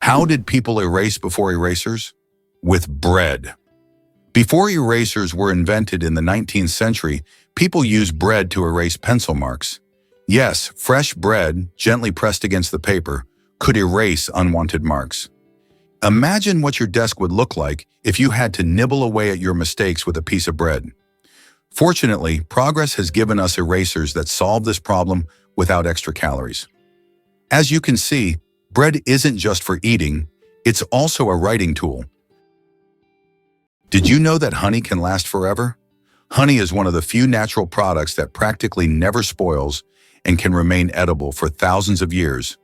How did people erase before erasers? With bread. Before erasers were invented in the 19th century, people used bread to erase pencil marks. Yes, fresh bread, gently pressed against the paper, could erase unwanted marks. Imagine what your desk would look like if you had to nibble away at your mistakes with a piece of bread. Fortunately, progress has given us erasers that solve this problem without extra calories. As you can see, bread isn't just for eating, it's also a writing tool. Did you know that honey can last forever? Honey is one of the few natural products that practically never spoils and can remain edible for thousands of years.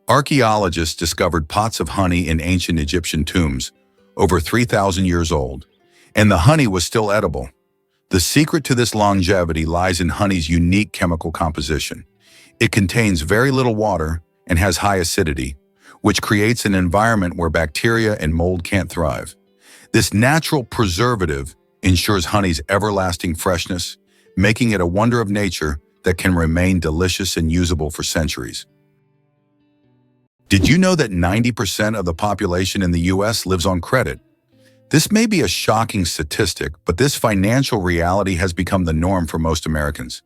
Archaeologists discovered pots of honey in ancient Egyptian tombs, over 3,000 years old, and the honey was still edible. The secret to this longevity lies in honey's unique chemical composition. It contains very little water and has high acidity, which creates an environment where bacteria and mold can't thrive. This natural preservative ensures honey's everlasting freshness, making it a wonder of nature that can remain delicious and usable for centuries. Did you know that 90% of the population in the US lives on credit? This may be a shocking statistic, but this financial reality has become the norm for most Americans.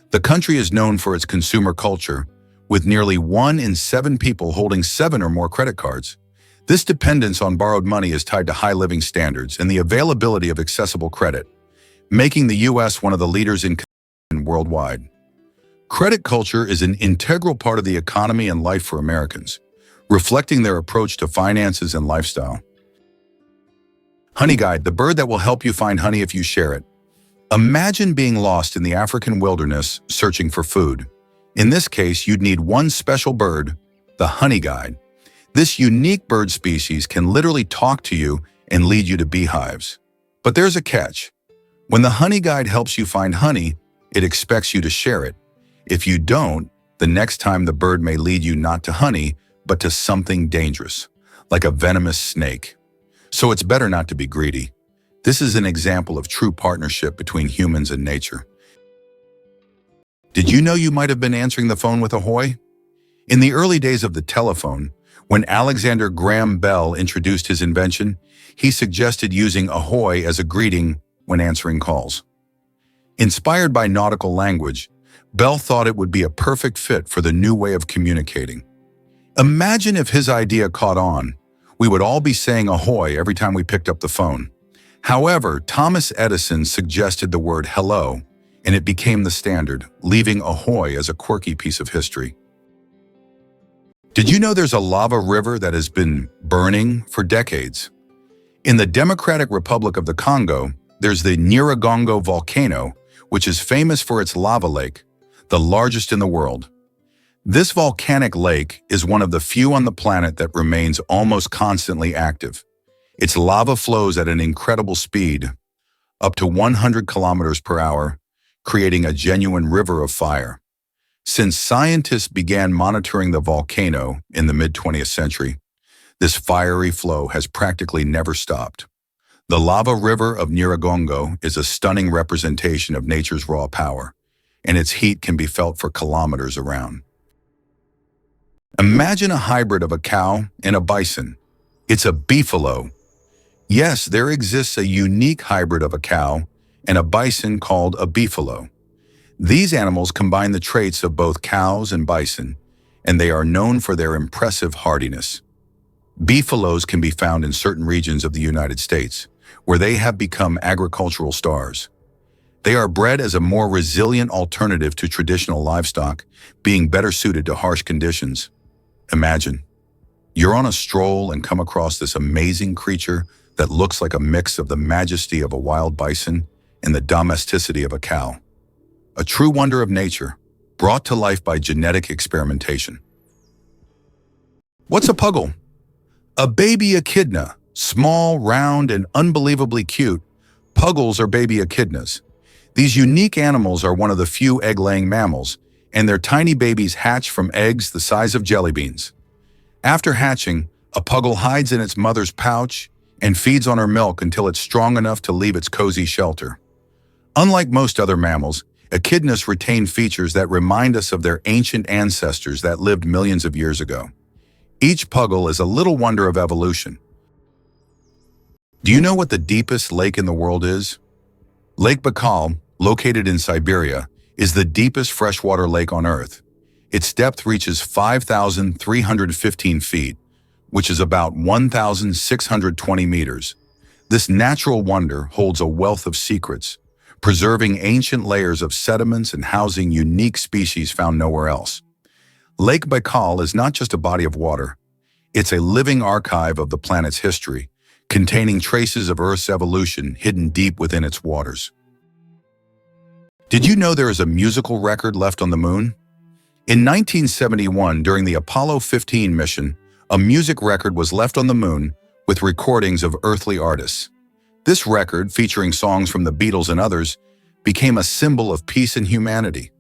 The country is known for its consumer culture, with nearly 1 in 7 people holding 7 or more credit cards. This dependence on borrowed money is tied to high living standards and the availability of accessible credit, making the US one of the leaders in worldwide. Credit culture is an integral part of the economy and life for Americans, reflecting their approach to finances and lifestyle. Honey Guide, the bird that will help you find honey if you share it. Imagine being lost in the African wilderness searching for food. In this case, you'd need one special bird, the honey guide. This unique bird species can literally talk to you and lead you to beehives. But there's a catch. When the honey guide helps you find honey, it expects you to share it. If you don't, the next time the bird may lead you not to honey, but to something dangerous, like a venomous snake. So it's better not to be greedy. This is an example of true partnership between humans and nature. Did you know you might have been answering the phone with ahoy? In the early days of the telephone, when Alexander Graham Bell introduced his invention, he suggested using ahoy as a greeting when answering calls. Inspired by nautical language, Bell thought it would be a perfect fit for the new way of communicating. Imagine if his idea caught on. We would all be saying ahoy every time we picked up the phone. However, Thomas Edison suggested the word hello, and it became the standard, leaving ahoy as a quirky piece of history. Did you know there's a lava river that has been burning for decades? In the Democratic Republic of the Congo, there's the Nyiragongo volcano, which is famous for its lava lake, the largest in the world. This volcanic lake is one of the few on the planet that remains almost constantly active. Its lava flows at an incredible speed, up to 100 kilometers per hour, creating a genuine river of fire. Since scientists began monitoring the volcano in the mid-20th century, this fiery flow has practically never stopped. The lava river of Nyiragongo is a stunning representation of nature's raw power, and its heat can be felt for kilometers around. Imagine a hybrid of a cow and a bison. It's a beefalo. Yes, there exists a unique hybrid of a cow and a bison called a beefalo. These animals combine the traits of both cows and bison, and they are known for their impressive hardiness. Beefalos can be found in certain regions of the United States, where they have become agricultural stars. They are bred as a more resilient alternative to traditional livestock, being better suited to harsh conditions. Imagine, you're on a stroll and come across this amazing creature that looks like a mix of the majesty of a wild bison and the domesticity of a cow. A true wonder of nature, brought to life by genetic experimentation. What's a puggle? A baby echidna, small, round, and unbelievably cute. Puggles are baby echidnas. These unique animals are one of the few egg-laying mammals, and their tiny babies hatch from eggs the size of jelly beans. After hatching, a puggle hides in its mother's pouch and feeds on her milk until it's strong enough to leave its cozy shelter. Unlike most other mammals, echidnas retain features that remind us of their ancient ancestors that lived millions of years ago. Each puggle is a little wonder of evolution. Do you know what the deepest lake in the world is? Lake Baikal, located in Siberia, is the deepest freshwater lake on Earth. Its depth reaches 5,315 feet, which is about 1,620 meters. This natural wonder holds a wealth of secrets, preserving ancient layers of sediments and housing unique species found nowhere else. Lake Baikal is not just a body of water. It's a living archive of the planet's history, containing traces of Earth's evolution hidden deep within its waters. Did you know there is a musical record left on the moon? In 1971, during the Apollo 15 mission, a music record was left on the moon with recordings of earthly artists. This record, featuring songs from the Beatles and others, became a symbol of peace and humanity.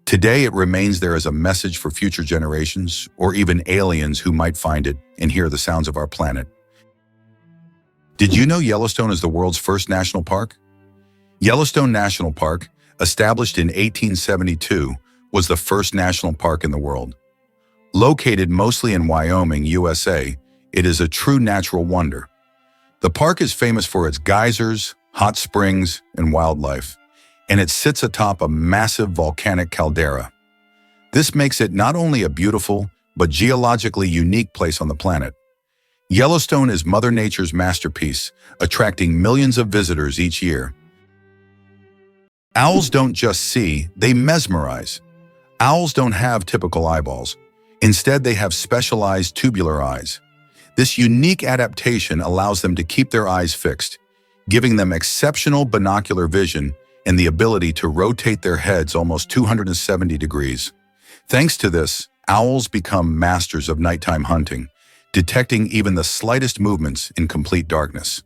Today, it remains there as a message for future generations, or even aliens who might find it and hear the sounds of our planet. Did you know Yellowstone is the world's first national park? Yellowstone National Park, established in 1872, was the first national park in the world. Located mostly in Wyoming, USA, it is a true natural wonder. The park is famous for its geysers, hot springs, and wildlife, and it sits atop a massive volcanic caldera. This makes it not only a beautiful, but geologically unique place on the planet. Yellowstone is Mother Nature's masterpiece, attracting millions of visitors each year. Owls don't just see, they mesmerize. Owls don't have typical eyeballs. Instead, they have specialized tubular eyes. This unique adaptation allows them to keep their eyes fixed, giving them exceptional binocular vision and the ability to rotate their heads almost 270 degrees. Thanks to this, owls become masters of nighttime hunting, detecting even the slightest movements in complete darkness.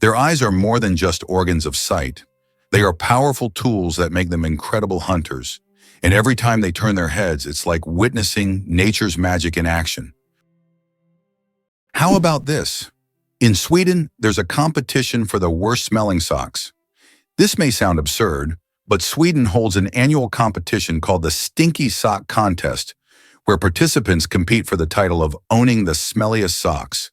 Their eyes are more than just organs of sight. They are powerful tools that make them incredible hunters. And every time they turn their heads, it's like witnessing nature's magic in action. How about this? In Sweden, there's a competition for the worst-smelling socks. This may sound absurd, but Sweden holds an annual competition called the Stinky Sock Contest, where participants compete for the title of owning the smelliest socks.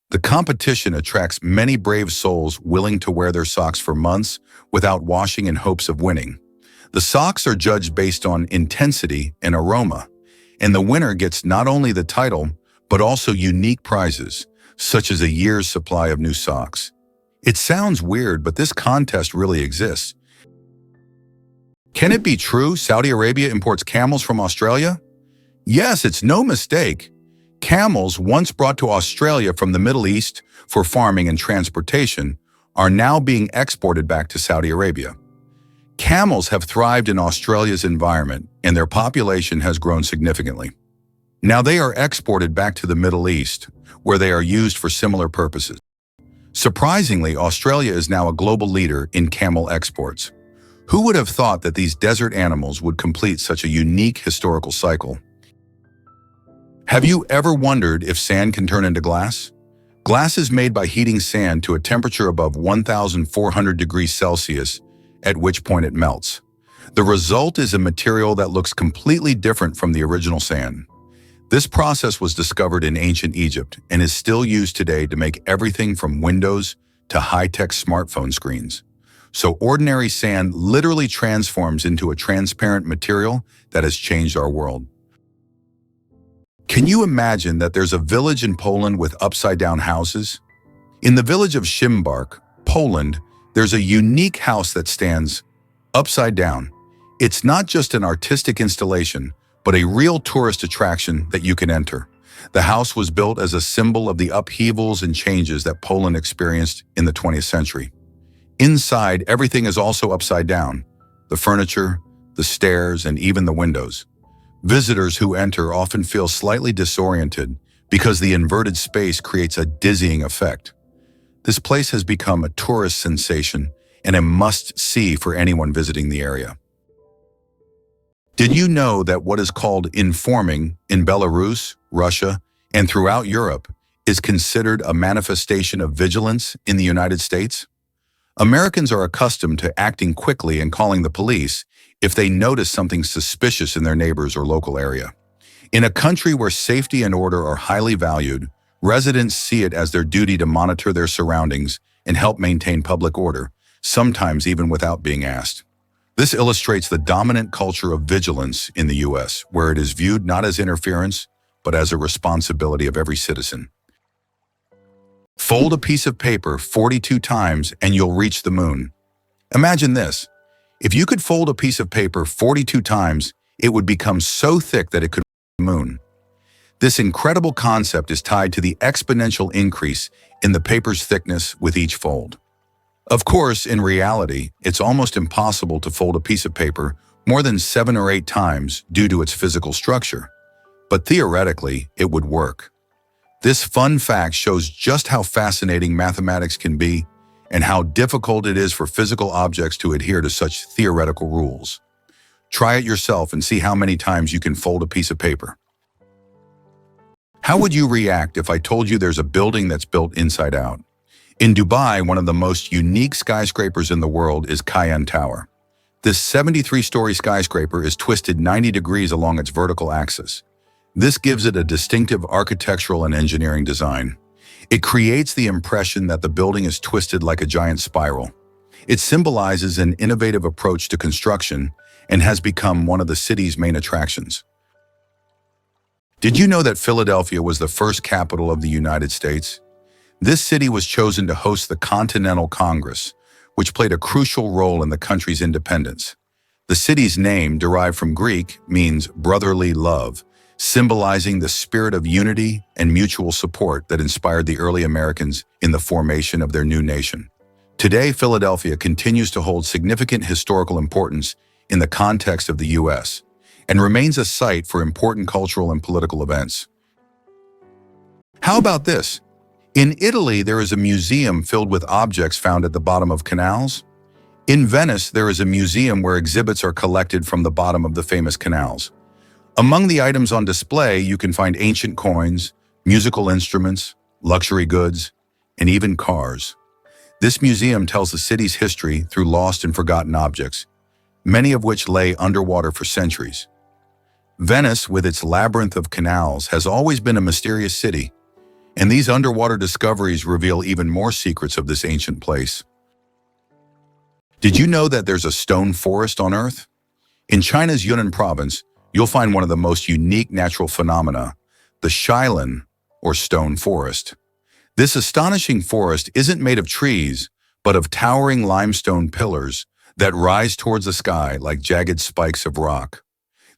The competition attracts many brave souls willing to wear their socks for months without washing in hopes of winning. The socks are judged based on intensity and aroma, and the winner gets not only the title, but also unique prizes, such as a year's supply of new socks. It sounds weird, but this contest really exists. Can it be true Saudi Arabia imports camels from Australia? Yes, it's no mistake. Camels, once brought to Australia from the Middle East for farming and transportation, are now being exported back to Saudi Arabia. Camels have thrived in Australia's environment, and their population has grown significantly. Now they are exported back to the Middle East, where they are used for similar purposes. Surprisingly, Australia is now a global leader in camel exports. Who would have thought that these desert animals would complete such a unique historical cycle? Have you ever wondered if sand can turn into glass? Glass is made by heating sand to a temperature above 1,400 degrees Celsius, at which point it melts. The result is a material that looks completely different from the original sand. This process was discovered in ancient Egypt and is still used today to make everything from windows to high-tech smartphone screens. So ordinary sand literally transforms into a transparent material that has changed our world. Can you imagine that there's a village in Poland with upside-down houses? In the village of Szymbark, Poland, there's a unique house that stands upside down. It's not just an artistic installation, but a real tourist attraction that you can enter. The house was built as a symbol of the upheavals and changes that Poland experienced in the 20th century. Inside, everything is also upside down: the furniture, the stairs, and even the windows. Visitors who enter often feel slightly disoriented because the inverted space creates a dizzying effect. This place has become a tourist sensation and a must-see for anyone visiting the area. Did you know that what is called informing in Belarus, Russia, and throughout Europe is considered a manifestation of vigilance in the United States? Americans are accustomed to acting quickly and calling the police if they notice something suspicious in their neighbors or local area. In a country where safety and order are highly valued, residents see it as their duty to monitor their surroundings and help maintain public order, sometimes even without being asked. This illustrates the dominant culture of vigilance in the U.S., where it is viewed not as interference, but as a responsibility of every citizen. Fold a piece of paper 42 times and you'll reach the moon. Imagine this. If you could fold a piece of paper 42 times, it would become so thick that it could reach the moon. This incredible concept is tied to the exponential increase in the paper's thickness with each fold. Of course, in reality, it's almost impossible to fold a piece of paper more than 7 or 8 times due to its physical structure. But theoretically, it would work. This fun fact shows just how fascinating mathematics can be and how difficult it is for physical objects to adhere to such theoretical rules. Try it yourself and see how many times you can fold a piece of paper. How would you react if I told you there's a building that's built inside out? In Dubai, one of the most unique skyscrapers in the world is Cayenne Tower. This 73-story skyscraper is twisted 90 degrees along its vertical axis. This gives it a distinctive architectural and engineering design. It creates the impression that the building is twisted like a giant spiral. It symbolizes an innovative approach to construction and has become one of the city's main attractions. Did you know that Philadelphia was the first capital of the United States? This city was chosen to host the Continental Congress, which played a crucial role in the country's independence. The city's name, derived from Greek, means brotherly love, symbolizing the spirit of unity and mutual support that inspired the early Americans in the formation of their new nation. Today, Philadelphia continues to hold significant historical importance in the context of the U.S. and remains a site for important cultural and political events. How about this? In Italy, there is a museum filled with objects found at the bottom of canals. In Venice, there is a museum where exhibits are collected from the bottom of the famous canals. Among the items on display, you can find ancient coins, musical instruments, luxury goods, and even cars. This museum tells the city's history through lost and forgotten objects, many of which lay underwater for centuries. Venice, with its labyrinth of canals, has always been a mysterious city, and these underwater discoveries reveal even more secrets of this ancient place. Did you know that there's a stone forest on Earth? In China's Yunnan province, you'll find one of the most unique natural phenomena, the Shilin, or stone forest. This astonishing forest isn't made of trees, but of towering limestone pillars that rise towards the sky like jagged spikes of rock.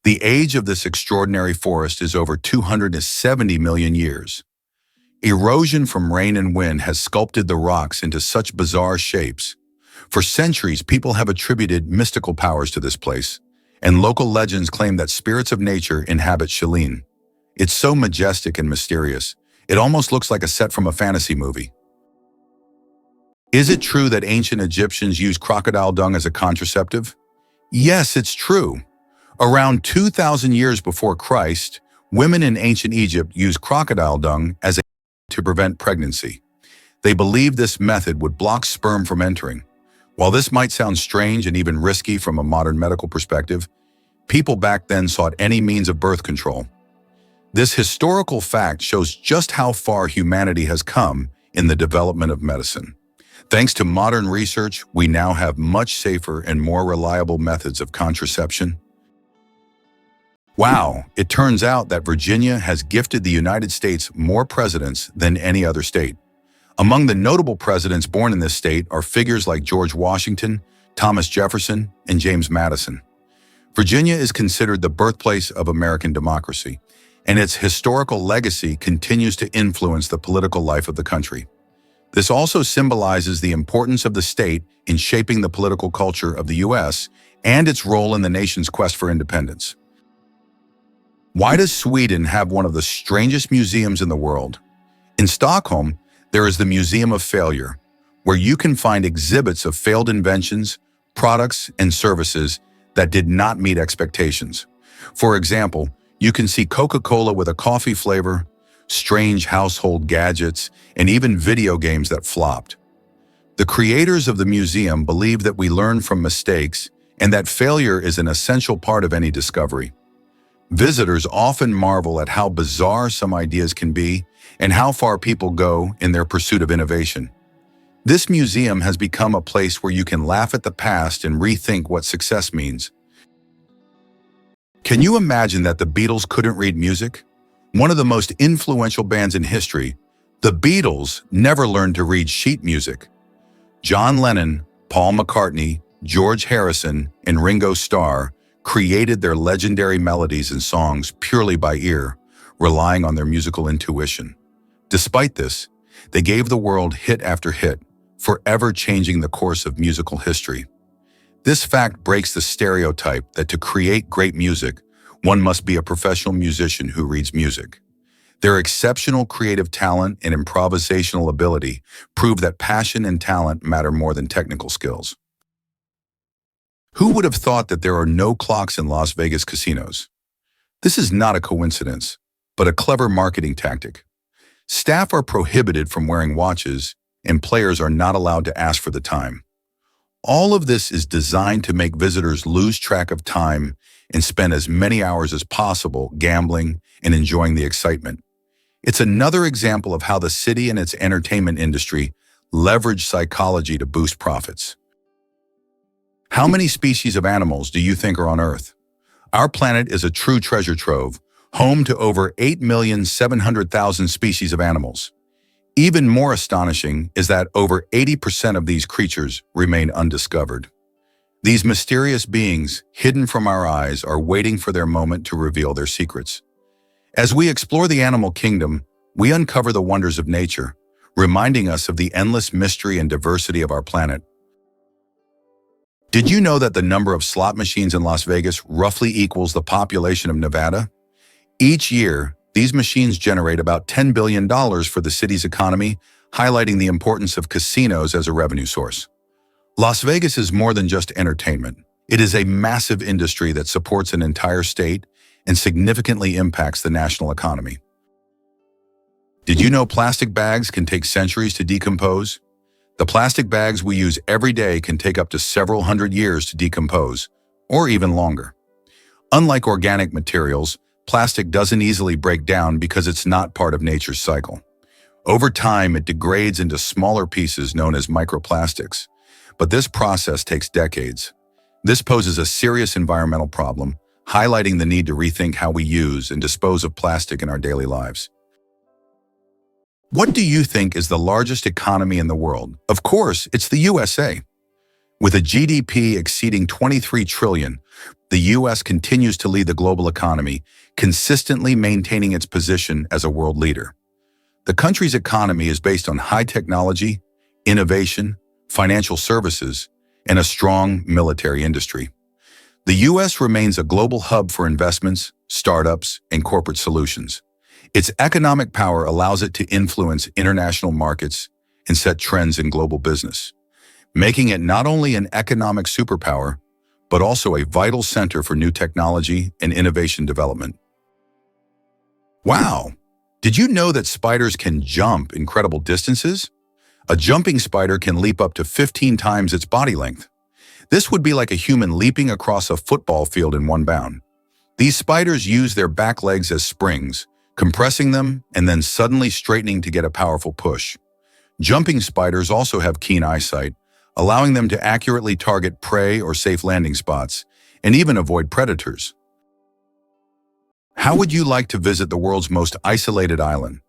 The age of this extraordinary forest is over 270 million years. Erosion from rain and wind has sculpted the rocks into such bizarre shapes. For centuries, people have attributed mystical powers to this place, and local legends claim that spirits of nature inhabit Shilin. It's so majestic and mysterious, it almost looks like a set from a fantasy movie. Is it true that ancient Egyptians used crocodile dung as a contraceptive? Yes, it's true. Around 2,000 years before Christ, women in ancient Egypt used crocodile dung as a to prevent pregnancy. They believed this method would block sperm from entering. While this might sound strange and even risky from a modern medical perspective, people back then sought any means of birth control. This historical fact shows just how far humanity has come in the development of medicine. Thanks to modern research, we now have much safer and more reliable methods of contraception. Wow, it turns out that Virginia has gifted the United States more presidents than any other state. Among the notable presidents born in this state are figures like George Washington, Thomas Jefferson, and James Madison. Virginia is considered the birthplace of American democracy, and its historical legacy continues to influence the political life of the country. This also symbolizes the importance of the state in shaping the political culture of the U.S. and its role in the nation's quest for independence. Why does Sweden have one of the strangest museums in the world? In Stockholm, there is the Museum of Failure, where you can find exhibits of failed inventions, products, and services that did not meet expectations. For example, you can see Coca-Cola with a coffee flavor, strange household gadgets, and even video games that flopped. The creators of the museum believe that we learn from mistakes and that failure is an essential part of any discovery. Visitors often marvel at how bizarre some ideas can be and how far people go in their pursuit of innovation. This museum has become a place where you can laugh at the past and rethink what success means. Can you imagine that the Beatles couldn't read music? One of the most influential bands in history, the Beatles never learned to read sheet music. John Lennon, Paul McCartney, George Harrison, and Ringo Starr created their legendary melodies and songs purely by ear, relying on their musical intuition. Despite this, they gave the world hit after hit, forever changing the course of musical history. This fact breaks the stereotype that to create great music, one must be a professional musician who reads music. Their exceptional creative talent and improvisational ability prove that passion and talent matter more than technical skills. Who would have thought that there are no clocks in Las Vegas casinos? This is not a coincidence, but a clever marketing tactic. Staff are prohibited from wearing watches, and players are not allowed to ask for the time. All of this is designed to make visitors lose track of time and spend as many hours as possible gambling and enjoying the excitement. It's another example of how the city and its entertainment industry leverage psychology to boost profits. How many species of animals do you think are on Earth? Our planet is a true treasure trove, home to over 8,700,000 species of animals. Even more astonishing is that over 80% of these creatures remain undiscovered. These mysterious beings, hidden from our eyes, are waiting for their moment to reveal their secrets. As we explore the animal kingdom, we uncover the wonders of nature, reminding us of the endless mystery and diversity of our planet. Did you know that the number of slot machines in Las Vegas roughly equals the population of Nevada? Each year, these machines generate about $10 billion for the city's economy, highlighting the importance of casinos as a revenue source. Las Vegas is more than just entertainment. It is a massive industry that supports an entire state and significantly impacts the national economy. Did you know plastic bags can take centuries to decompose? The plastic bags we use every day can take up to several hundred years to decompose, or even longer. Unlike organic materials, plastic doesn't easily break down because it's not part of nature's cycle. Over time, it degrades into smaller pieces known as microplastics, but this process takes decades. This poses a serious environmental problem, highlighting the need to rethink how we use and dispose of plastic in our daily lives. What do you think is the largest economy in the world? Of course, it's the USA. With a GDP exceeding $23 trillion, the US continues to lead the global economy, consistently maintaining its position as a world leader. The country's economy is based on high technology, innovation, financial services, and a strong military industry. The US remains a global hub for investments, startups, and corporate solutions. Its economic power allows it to influence international markets and set trends in global business, making it not only an economic superpower, but also a vital center for new technology and innovation development. Wow! Did you know that spiders can jump incredible distances? A jumping spider can leap up to 15 times its body length. This would be like a human leaping across a football field in one bound. These spiders use their back legs as springs, compressing them and then suddenly straightening to get a powerful push. Jumping spiders also have keen eyesight, allowing them to accurately target prey or safe landing spots, and even avoid predators. How would you like to visit the world's most isolated island?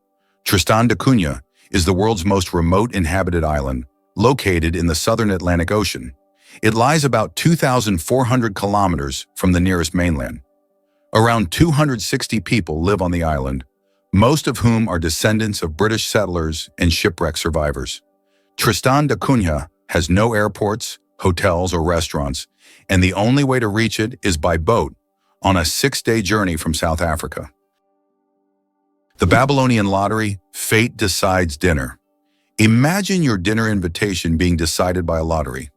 Tristan da Cunha is the world's most remote inhabited island, located in the southern Atlantic Ocean. It lies about 2,400 kilometers from the nearest mainland. Around 260 people live on the island, most of whom are descendants of British settlers and shipwreck survivors. Tristan da Cunha has no airports, hotels, or restaurants, and the only way to reach it is by boat on a 6-day journey from South Africa. The Babylonian lottery, Fate Decides Dinner. Imagine your dinner invitation being decided by a lottery.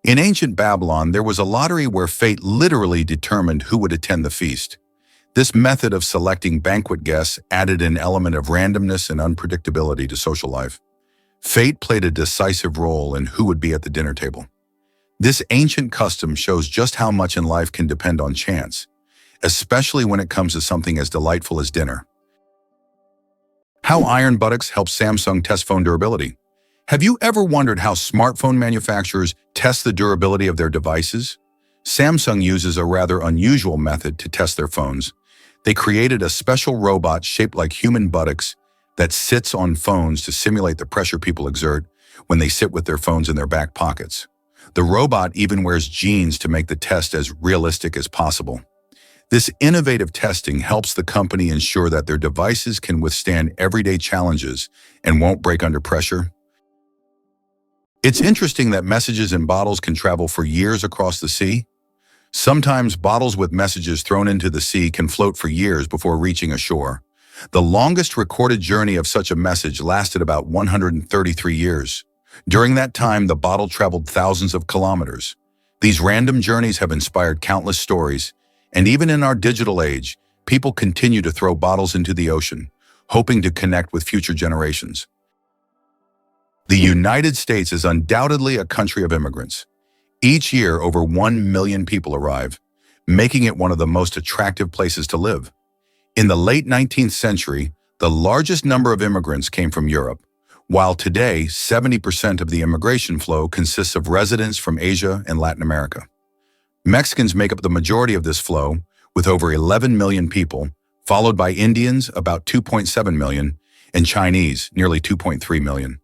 In ancient Babylon, there was a lottery where fate literally determined who would attend the feast. This method of selecting banquet guests added an element of randomness and unpredictability to social life. Fate played a decisive role in who would be at the dinner table. This ancient custom shows just how much in life can depend on chance. especially when it comes to something as delightful as dinner. How iron buttocks help Samsung test phone durability. Have you ever wondered how smartphone manufacturers test the durability of their devices? Samsung uses a rather unusual method to test their phones. They created a special robot shaped like human buttocks that sits on phones to simulate the pressure people exert when they sit with their phones in their back pockets. The robot even wears jeans to make the test as realistic as possible. This innovative testing helps the company ensure that their devices can withstand everyday challenges and won't break under pressure. It's interesting that messages in bottles can travel for years across the sea. Sometimes bottles with messages thrown into the sea can float for years before reaching a shore. The longest recorded journey of such a message lasted about 133 years. During that time, the bottle traveled thousands of kilometers. These random journeys have inspired countless stories, and even in our digital age, people continue to throw bottles into the ocean, hoping to connect with future generations. The United States is undoubtedly a country of immigrants. Each year, over 1 million people arrive, making it one of the most attractive places to live. In the late 19th century, the largest number of immigrants came from Europe, while today 70% of the immigration flow consists of residents from Asia and Latin America. Mexicans make up the majority of this flow, with over 11 million people, followed by Indians, about 2.7 million, and Chinese, nearly 2.3 million.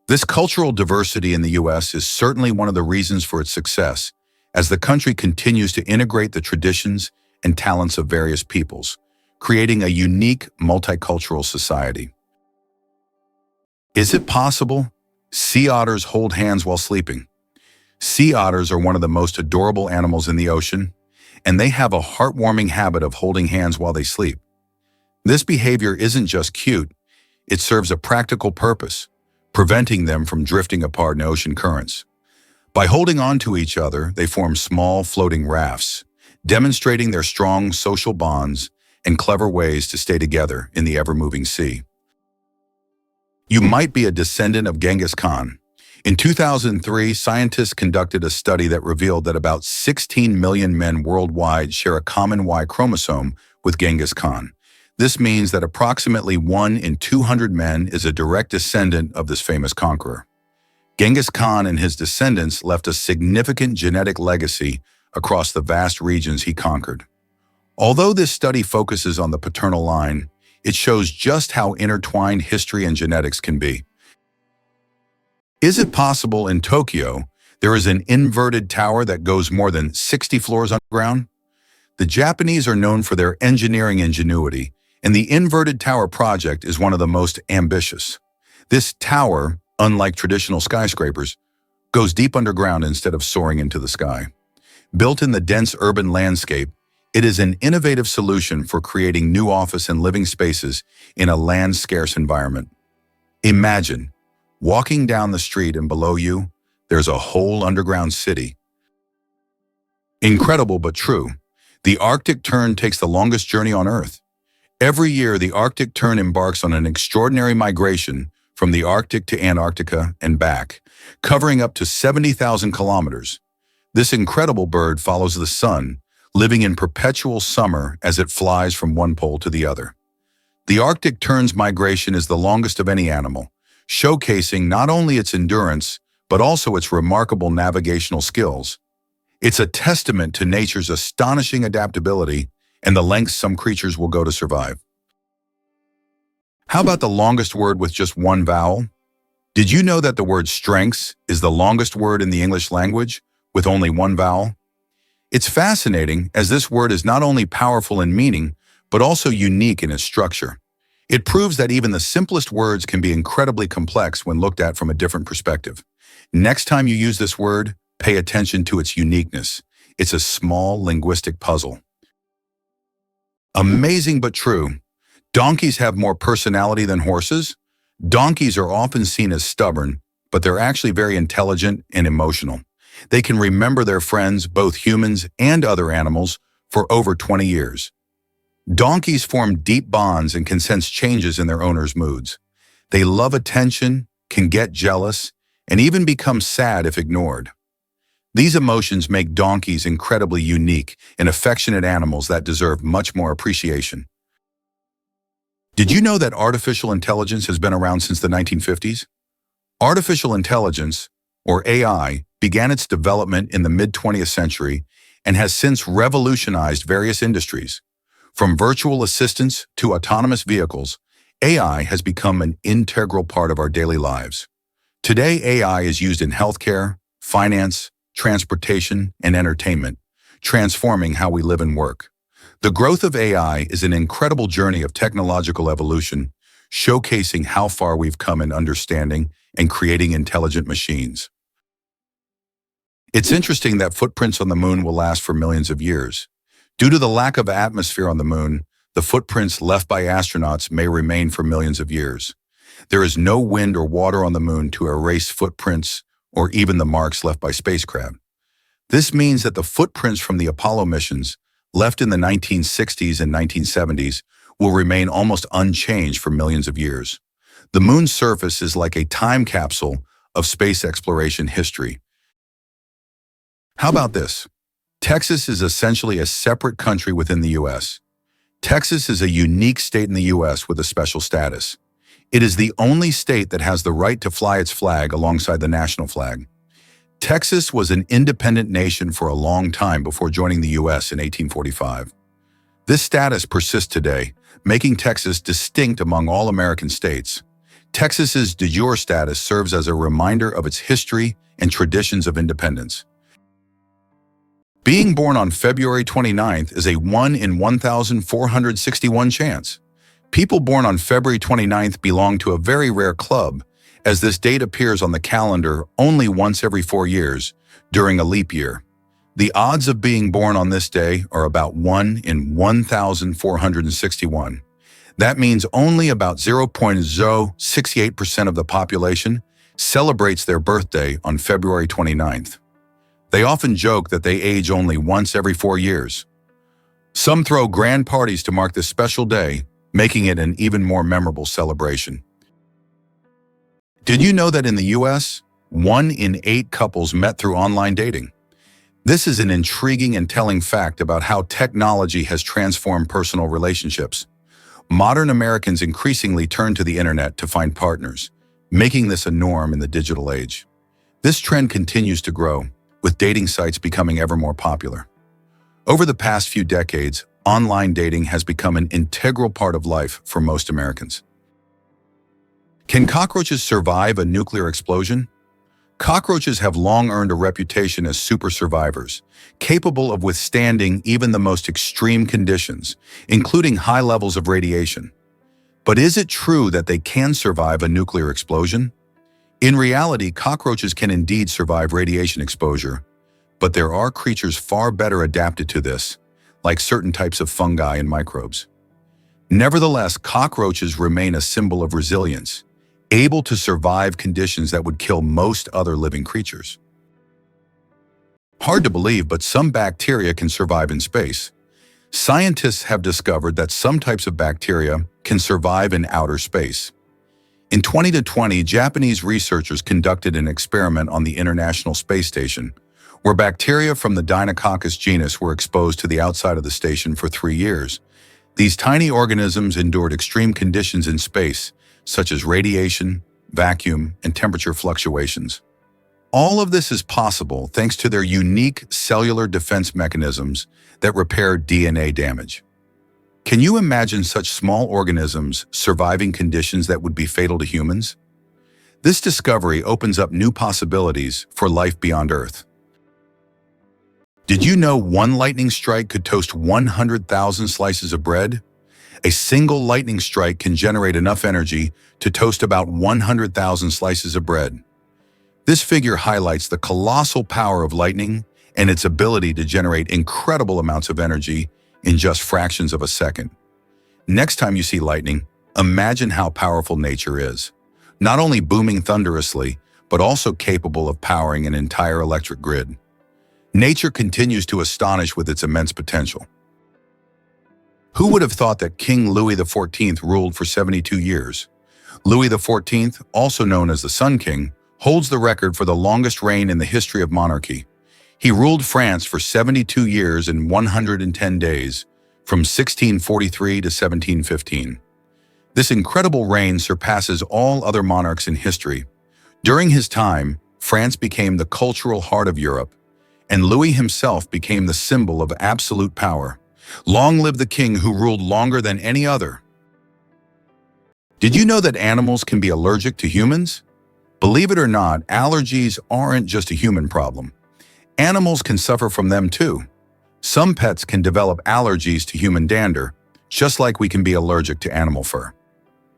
This cultural diversity in the U.S. is certainly one of the reasons for its success, as the country continues to integrate the traditions and talents of various peoples, creating a unique multicultural society. Is it possible? Sea otters hold hands while sleeping. Sea otters are one of the most adorable animals in the ocean, and they have a heartwarming habit of holding hands while they sleep. This behavior isn't just cute, it serves a practical purpose, preventing them from drifting apart in ocean currents. By holding on to each other, they form small floating rafts, demonstrating their strong social bonds and clever ways to stay together in the ever-moving sea. You might be a descendant of Genghis Khan. In 2003, scientists conducted a study that revealed that about 16 million men worldwide share a common Y chromosome with Genghis Khan. This means that approximately 1 in 200 men is a direct descendant of this famous conqueror. Genghis Khan and his descendants left a significant genetic legacy across the vast regions he conquered. Although this study focuses on the paternal line, it shows just how intertwined history and genetics can be. Is it possible in Tokyo, there is an inverted tower that goes more than 60 floors underground? The Japanese are known for their engineering ingenuity, and the inverted tower project is one of the most ambitious. This tower, unlike traditional skyscrapers, goes deep underground instead of soaring into the sky. Built in the dense urban landscape, it is an innovative solution for creating new office and living spaces in a land-scarce environment. Imagine walking down the street and below you, there's a whole underground city. Incredible but true, the Arctic Tern takes the longest journey on Earth. Every year, the Arctic Tern embarks on an extraordinary migration from the Arctic to Antarctica and back, covering up to 70,000 kilometers. This incredible bird follows the sun, living in perpetual summer as it flies from one pole to the other. The Arctic Tern's migration is the longest of any animal, showcasing not only its endurance, but also its remarkable navigational skills. It's a testament to nature's astonishing adaptability and the lengths some creatures will go to survive. How about the longest word with just one vowel? Did you know that the word strengths is the longest word in the English language with only one vowel? It's fascinating as this word is not only powerful in meaning, but also unique in its structure. It proves that even the simplest words can be incredibly complex when looked at from a different perspective. Next time you use this word, pay attention to its uniqueness. It's a small linguistic puzzle. Amazing but true. Donkeys have more personality than horses. Donkeys are often seen as stubborn, but they're actually very intelligent and emotional. They can remember their friends, both humans and other animals, for over 20 years. Donkeys form deep bonds and can sense changes in their owners' moods. They love attention, can get jealous, and even become sad if ignored. These emotions make donkeys incredibly unique and affectionate animals that deserve much more appreciation. Did you know that artificial intelligence has been around since the 1950s? Artificial intelligence, or AI, began its development in the mid-20th century and has since revolutionized various industries. From virtual assistants to autonomous vehicles, AI has become an integral part of our daily lives. Today, AI is used in healthcare, finance, transportation, and entertainment, transforming how we live and work. The growth of AI is an incredible journey of technological evolution, showcasing how far we've come in understanding and creating intelligent machines. It's interesting that footprints on the moon will last for millions of years. Due to the lack of atmosphere on the moon, the footprints left by astronauts may remain for millions of years. There is no wind or water on the moon to erase footprints or even the marks left by spacecraft. This means that the footprints from the Apollo missions, left in the 1960s and 1970s, will remain almost unchanged for millions of years. The moon's surface is like a time capsule of space exploration history. How about this? Texas is essentially a separate country within the U.S. Texas is a unique state in the U.S. with a special status. It is the only state that has the right to fly its flag alongside the national flag. Texas was an independent nation for a long time before joining the U.S. in 1845. This status persists today, making Texas distinct among all American states. Texas's de jure status serves as a reminder of its history and traditions of independence. Being born on February 29th is a 1 in 1,461 chance. People born on February 29th belong to a very rare club, as this date appears on the calendar only once every 4 years, during a leap year. The odds of being born on this day are about 1 in 1,461. That means only about 0.068% of the population celebrates their birthday on February 29th. They often joke that they age only once every 4 years. Some throw grand parties to mark this special day, making it an even more memorable celebration. Did you know that in the U.S., 1 in 8 couples met through online dating? This is an intriguing and telling fact about how technology has transformed personal relationships. Modern Americans increasingly turn to the internet to find partners, making this a norm in the digital age. This trend continues to grow, with dating sites becoming ever more popular. Over the past few decades, online dating has become an integral part of life for most Americans. Can cockroaches survive a nuclear explosion? Cockroaches have long earned a reputation as super survivors, capable of withstanding even the most extreme conditions, including high levels of radiation. But is it true that they can survive a nuclear explosion? In reality, cockroaches can indeed survive radiation exposure, but there are creatures far better adapted to this, like certain types of fungi and microbes. Nevertheless, cockroaches remain a symbol of resilience, able to survive conditions that would kill most other living creatures. Hard to believe, but some bacteria can survive in space. Scientists have discovered that some types of bacteria can survive in outer space. In 2020, Japanese researchers conducted an experiment on the International Space Station, where bacteria from the Deinococcus genus were exposed to the outside of the station for 3 years. These tiny organisms endured extreme conditions in space, such as radiation, vacuum, and temperature fluctuations. All of this is possible thanks to their unique cellular defense mechanisms that repair DNA damage. Can you imagine such small organisms surviving conditions that would be fatal to humans? This discovery opens up new possibilities for life beyond Earth. Did you know one lightning strike could toast 100,000 slices of bread? A single lightning strike can generate enough energy to toast about 100,000 slices of bread. This figure highlights the colossal power of lightning and its ability to generate incredible amounts of energy in just fractions of a second. Next time you see lightning, imagine how powerful nature is, not only booming thunderously, but also capable of powering an entire electric grid. Nature continues to astonish with its immense potential. Who would have thought that King Louis XIV ruled for 72 years? Louis XIV, also known as the Sun King, holds the record for the longest reign in the history of monarchy. He ruled France for 72 years and 110 days, from 1643 to 1715. This incredible reign surpasses all other monarchs in history. During his time, France became the cultural heart of Europe, and Louis himself became the symbol of absolute power. Long live the king who ruled longer than any other. Did you know that animals can be allergic to humans? Believe it or not, allergies aren't just a human problem. Animals can suffer from them too. Some pets can develop allergies to human dander, just like we can be allergic to animal fur.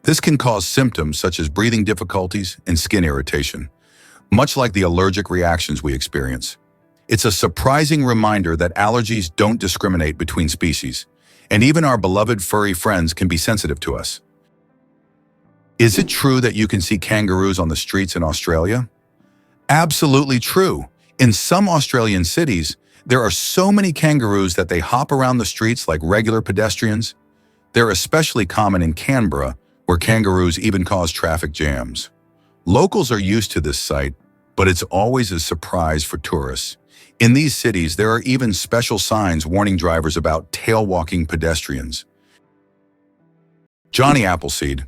This can cause symptoms such as breathing difficulties and skin irritation, much like the allergic reactions we experience. It's a surprising reminder that allergies don't discriminate between species, and even our beloved furry friends can be sensitive to us. Is it true that you can see kangaroos on the streets in Australia? Absolutely true. In some Australian cities, there are so many kangaroos that they hop around the streets like regular pedestrians. They're especially common in Canberra, where kangaroos even cause traffic jams. Locals are used to this sight, but it's always a surprise for tourists. In these cities, there are even special signs warning drivers about tail-walking pedestrians. Johnny Appleseed,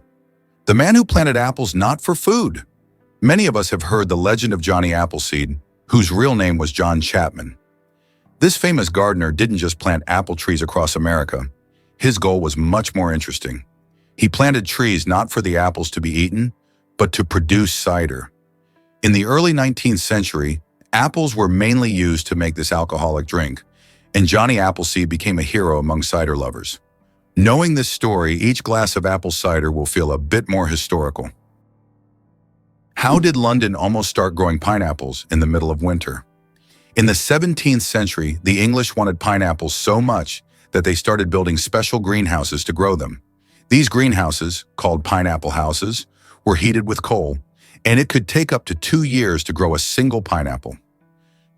the man who planted apples not for food. Many of us have heard the legend of Johnny Appleseed, whose real name was John Chapman. This famous gardener didn't just plant apple trees across America. His goal was much more interesting. He planted trees not for the apples to be eaten, but to produce cider. In the early 19th century, apples were mainly used to make this alcoholic drink, and Johnny Appleseed became a hero among cider lovers. Knowing this story, each glass of apple cider will feel a bit more historical. How did London almost start growing pineapples in the middle of winter? In the 17th century, the English wanted pineapples so much that they started building special greenhouses to grow them. These greenhouses, called pineapple houses, were heated with coal, and it could take up to 2 years to grow a single pineapple.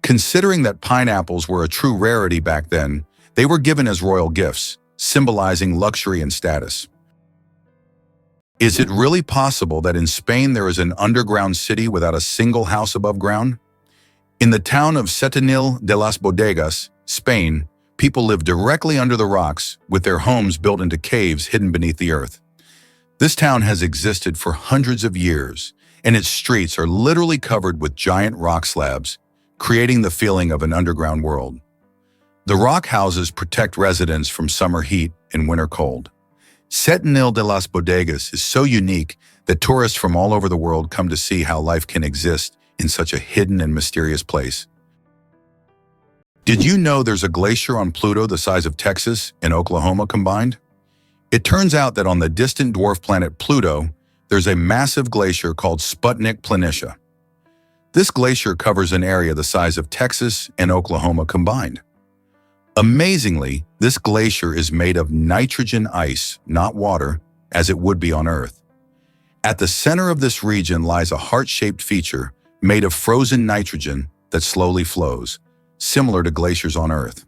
Considering that pineapples were a true rarity back then, they were given as royal gifts, symbolizing luxury and status. Is it really possible that in Spain there is an underground city without a single house above ground? In the town of Setenil de las Bodegas, Spain, people live directly under the rocks, with their homes built into caves hidden beneath the earth. This town has existed for hundreds of years, and its streets are literally covered with giant rock slabs, creating the feeling of an underground world. The rock houses protect residents from summer heat and winter cold. Setenil de las Bodegas is so unique that tourists from all over the world come to see how life can exist in such a hidden and mysterious place. Did you know there's a glacier on Pluto the size of Texas and Oklahoma combined? It turns out that on the distant dwarf planet Pluto, there's a massive glacier called Sputnik Planitia. This glacier covers an area the size of Texas and Oklahoma combined. Amazingly, this glacier is made of nitrogen ice, not water, as it would be on Earth. At the center of this region lies a heart-shaped feature made of frozen nitrogen that slowly flows, similar to glaciers on Earth.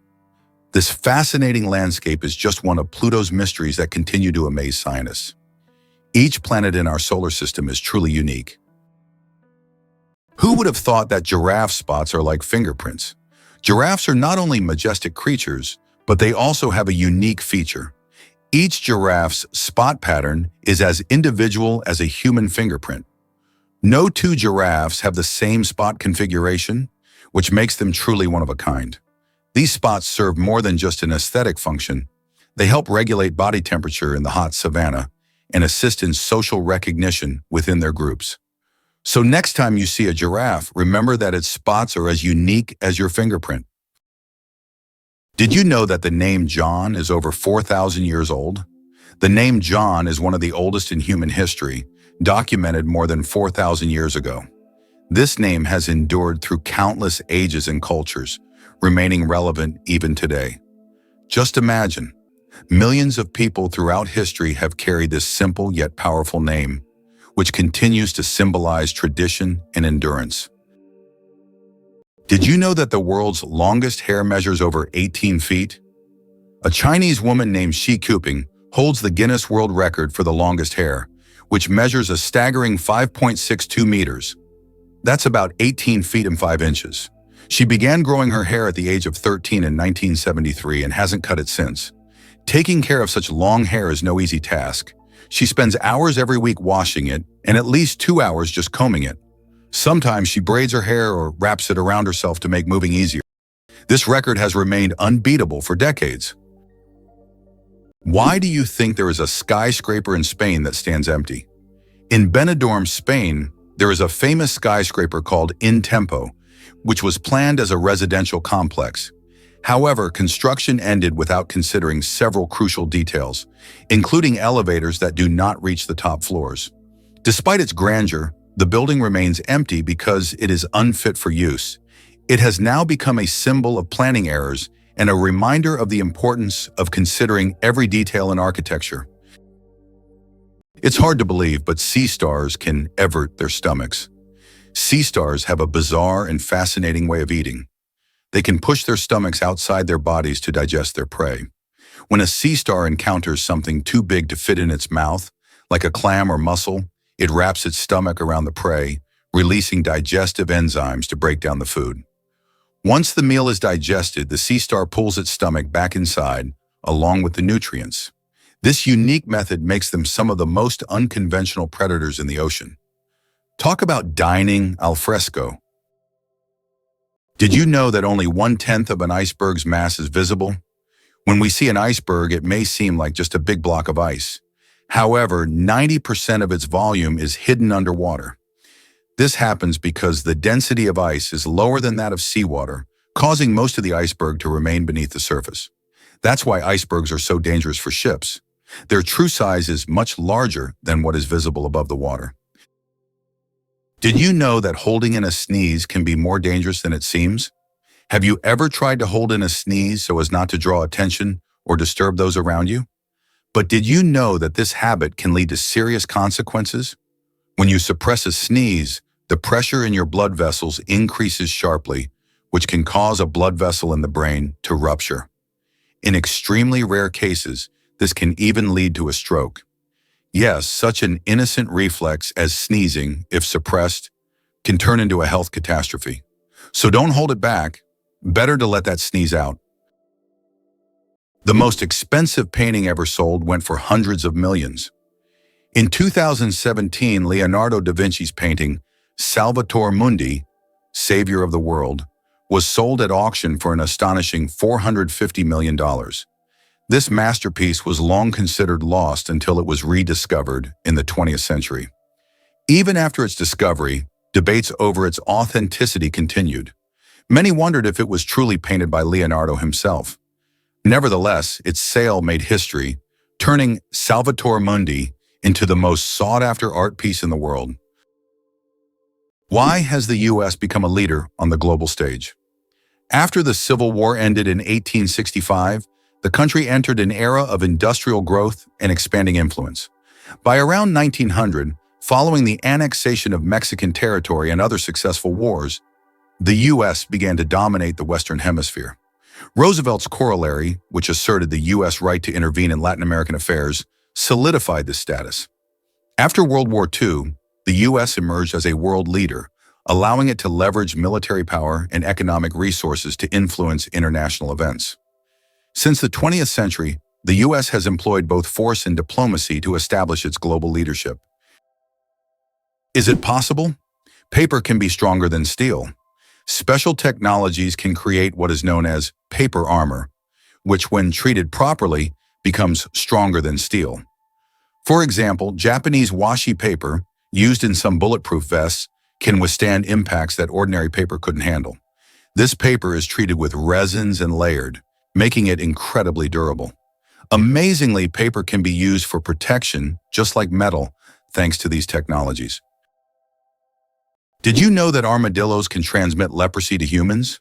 This fascinating landscape is just one of Pluto's mysteries that continue to amaze scientists. Each planet in our solar system is truly unique. Who would have thought that giraffe spots are like fingerprints? Giraffes are not only majestic creatures, but they also have a unique feature. Each giraffe's spot pattern is as individual as a human fingerprint. No two giraffes have the same spot configuration, which makes them truly one of a kind. These spots serve more than just an aesthetic function. They help regulate body temperature in the hot savanna and assist in social recognition within their groups. So next time you see a giraffe, remember that its spots are as unique as your fingerprint. Did you know that the name John is over 4,000 years old? The name John is one of the oldest in human history, documented more than 4,000 years ago. This name has endured through countless ages and cultures, remaining relevant even today. Just imagine, millions of people throughout history have carried this simple yet powerful name, which continues to symbolize tradition and endurance. Did you know that the world's longest hair measures over 18 feet? A Chinese woman named Shi Kuping holds the Guinness World Record for the longest hair, which measures a staggering 5.62 meters. That's about 18 feet and 5 inches. She began growing her hair at the age of 13 in 1973 and hasn't cut it since. Taking care of such long hair is no easy task. She spends hours every week washing it and at least 2 hours just combing it. Sometimes she braids her hair or wraps it around herself to make moving easier. This record has remained unbeatable for decades. Why do you think there is a skyscraper in Spain that stands empty? In Benidorm, Spain, there is a famous skyscraper called Intempo, which was planned as a residential complex. However, construction ended without considering several crucial details, including elevators that do not reach the top floors. Despite its grandeur, the building remains empty because it is unfit for use. It has now become a symbol of planning errors and a reminder of the importance of considering every detail in architecture. It's hard to believe, but sea stars can evert their stomachs. Sea stars have a bizarre and fascinating way of eating. They can push their stomachs outside their bodies to digest their prey. When a sea star encounters something too big to fit in its mouth, like a clam or mussel, it wraps its stomach around the prey, releasing digestive enzymes to break down the food. Once the meal is digested, the sea star pulls its stomach back inside, along with the nutrients. This unique method makes them some of the most unconventional predators in the ocean. Talk about dining al fresco. Did you know that only 1/10 of an iceberg's mass is visible? When we see an iceberg, it may seem like just a big block of ice. However, 90% of its volume is hidden underwater. This happens because the density of ice is lower than that of seawater, causing most of the iceberg to remain beneath the surface. That's why icebergs are so dangerous for ships. Their true size is much larger than what is visible above the water. Did you know that holding in a sneeze can be more dangerous than it seems? Have you ever tried to hold in a sneeze so as not to draw attention or disturb those around you? But did you know that this habit can lead to serious consequences? When you suppress a sneeze, the pressure in your blood vessels increases sharply, which can cause a blood vessel in the brain to rupture. In extremely rare cases, this can even lead to a stroke. Yes, such an innocent reflex as sneezing, if suppressed, can turn into a health catastrophe. So don't hold it back. Better to let that sneeze out. The most expensive painting ever sold went for hundreds of millions. In 2017, Leonardo da Vinci's painting, Salvator Mundi, Savior of the World, was sold at auction for an astonishing $450 million. This masterpiece was long considered lost until it was rediscovered in the 20th century. Even after its discovery, debates over its authenticity continued. Many wondered if it was truly painted by Leonardo himself. Nevertheless, its sale made history, turning Salvator Mundi into the most sought-after art piece in the world. Why has the U.S. become a leader on the global stage? After the Civil War ended in 1865, the country entered an era of industrial growth and expanding influence. By around 1900, following the annexation of Mexican territory and other successful wars, the U.S. began to dominate the Western Hemisphere. Roosevelt's corollary, which asserted the U.S. right to intervene in Latin American affairs, solidified this status. After World War II, the U.S. emerged as a world leader, allowing it to leverage military power and economic resources to influence international events. Since the 20th century, the U.S. has employed both force and diplomacy to establish its global leadership. Is it possible? Paper can be stronger than steel. Special technologies can create what is known as paper armor, which when treated properly becomes stronger than steel. For example, Japanese washi paper, used in some bulletproof vests, can withstand impacts that ordinary paper couldn't handle. This paper is treated with resins and layered, making it incredibly durable. Amazingly, paper can be used for protection, just like metal, thanks to these technologies. Did you know that armadillos can transmit leprosy to humans?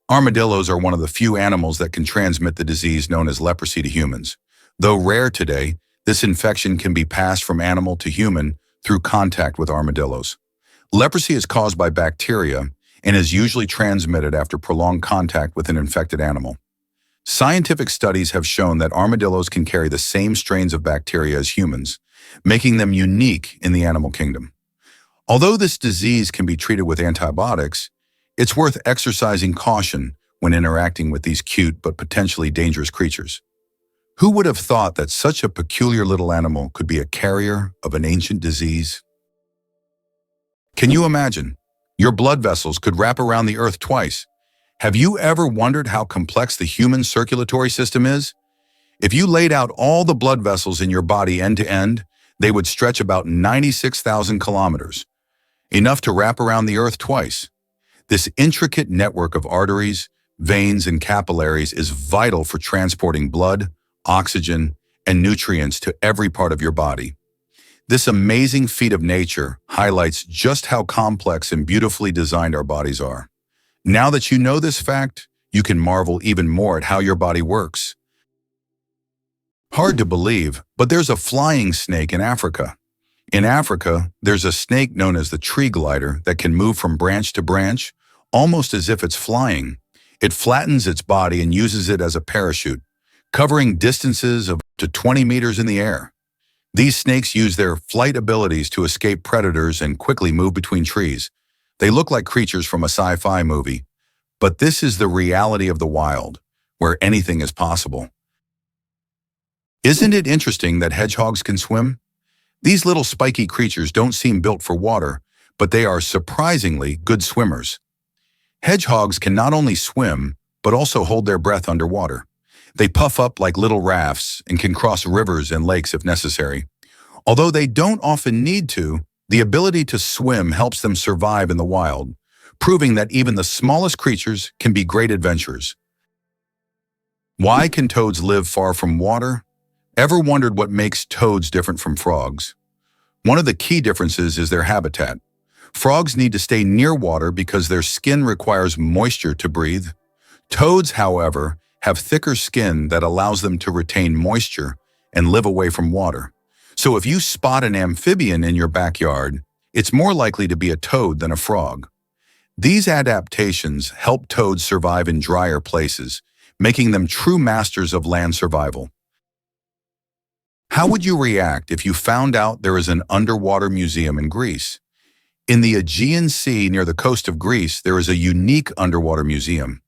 Armadillos are one of the few animals that can transmit the disease known as leprosy to humans. Though rare today, this infection can be passed from animal to human through contact with armadillos. Leprosy is caused by bacteria and is usually transmitted after prolonged contact with an infected animal. Scientific studies have shown that armadillos can carry the same strains of bacteria as humans, making them unique in the animal kingdom. Although this disease can be treated with antibiotics, It's worth exercising caution when interacting with these cute but potentially dangerous creatures. Who would have thought that such a peculiar little animal could be a carrier of an ancient disease? Can you imagine? Your blood vessels could wrap around the earth twice. Have you ever wondered how complex the human circulatory system is? If you laid out all the blood vessels in your body end to end, they would stretch about 96,000 kilometers, enough to wrap around the earth twice. This intricate network of arteries, veins, and capillaries is vital for transporting blood, oxygen, and nutrients to every part of your body. This amazing feat of nature highlights just how complex and beautifully designed our bodies are. Now that you know this fact, you can marvel even more at how your body works. Hard to believe, but there's a flying snake in Africa. In Africa, there's a snake known as the tree glider that can move from branch to branch, almost as if it's flying. It flattens its body and uses it as a parachute, covering distances of up to 20 meters in the air. These snakes use their flight abilities to escape predators and quickly move between trees. They look like creatures from a sci-fi movie, but this is the reality of the wild, where anything is possible. Isn't it interesting that hedgehogs can swim? These little spiky creatures don't seem built for water, but they are surprisingly good swimmers. Hedgehogs can not only swim, but also hold their breath underwater. They puff up like little rafts and can cross rivers and lakes if necessary. Although they don't often need to, the ability to swim helps them survive in the wild, proving that even the smallest creatures can be great adventurers. Why can toads live far from water? Ever wondered what makes toads different from frogs? One of the key differences is their habitat. Frogs need to stay near water because their skin requires moisture to breathe. Toads, however, have thicker skin that allows them to retain moisture and live away from water. So if you spot an amphibian in your backyard, it's more likely to be a toad than a frog. These adaptations help toads survive in drier places, making them true masters of land survival. How would you react if you found out there is an underwater museum in Greece? In the Aegean Sea near the coast of Greece, there is a unique underwater museum.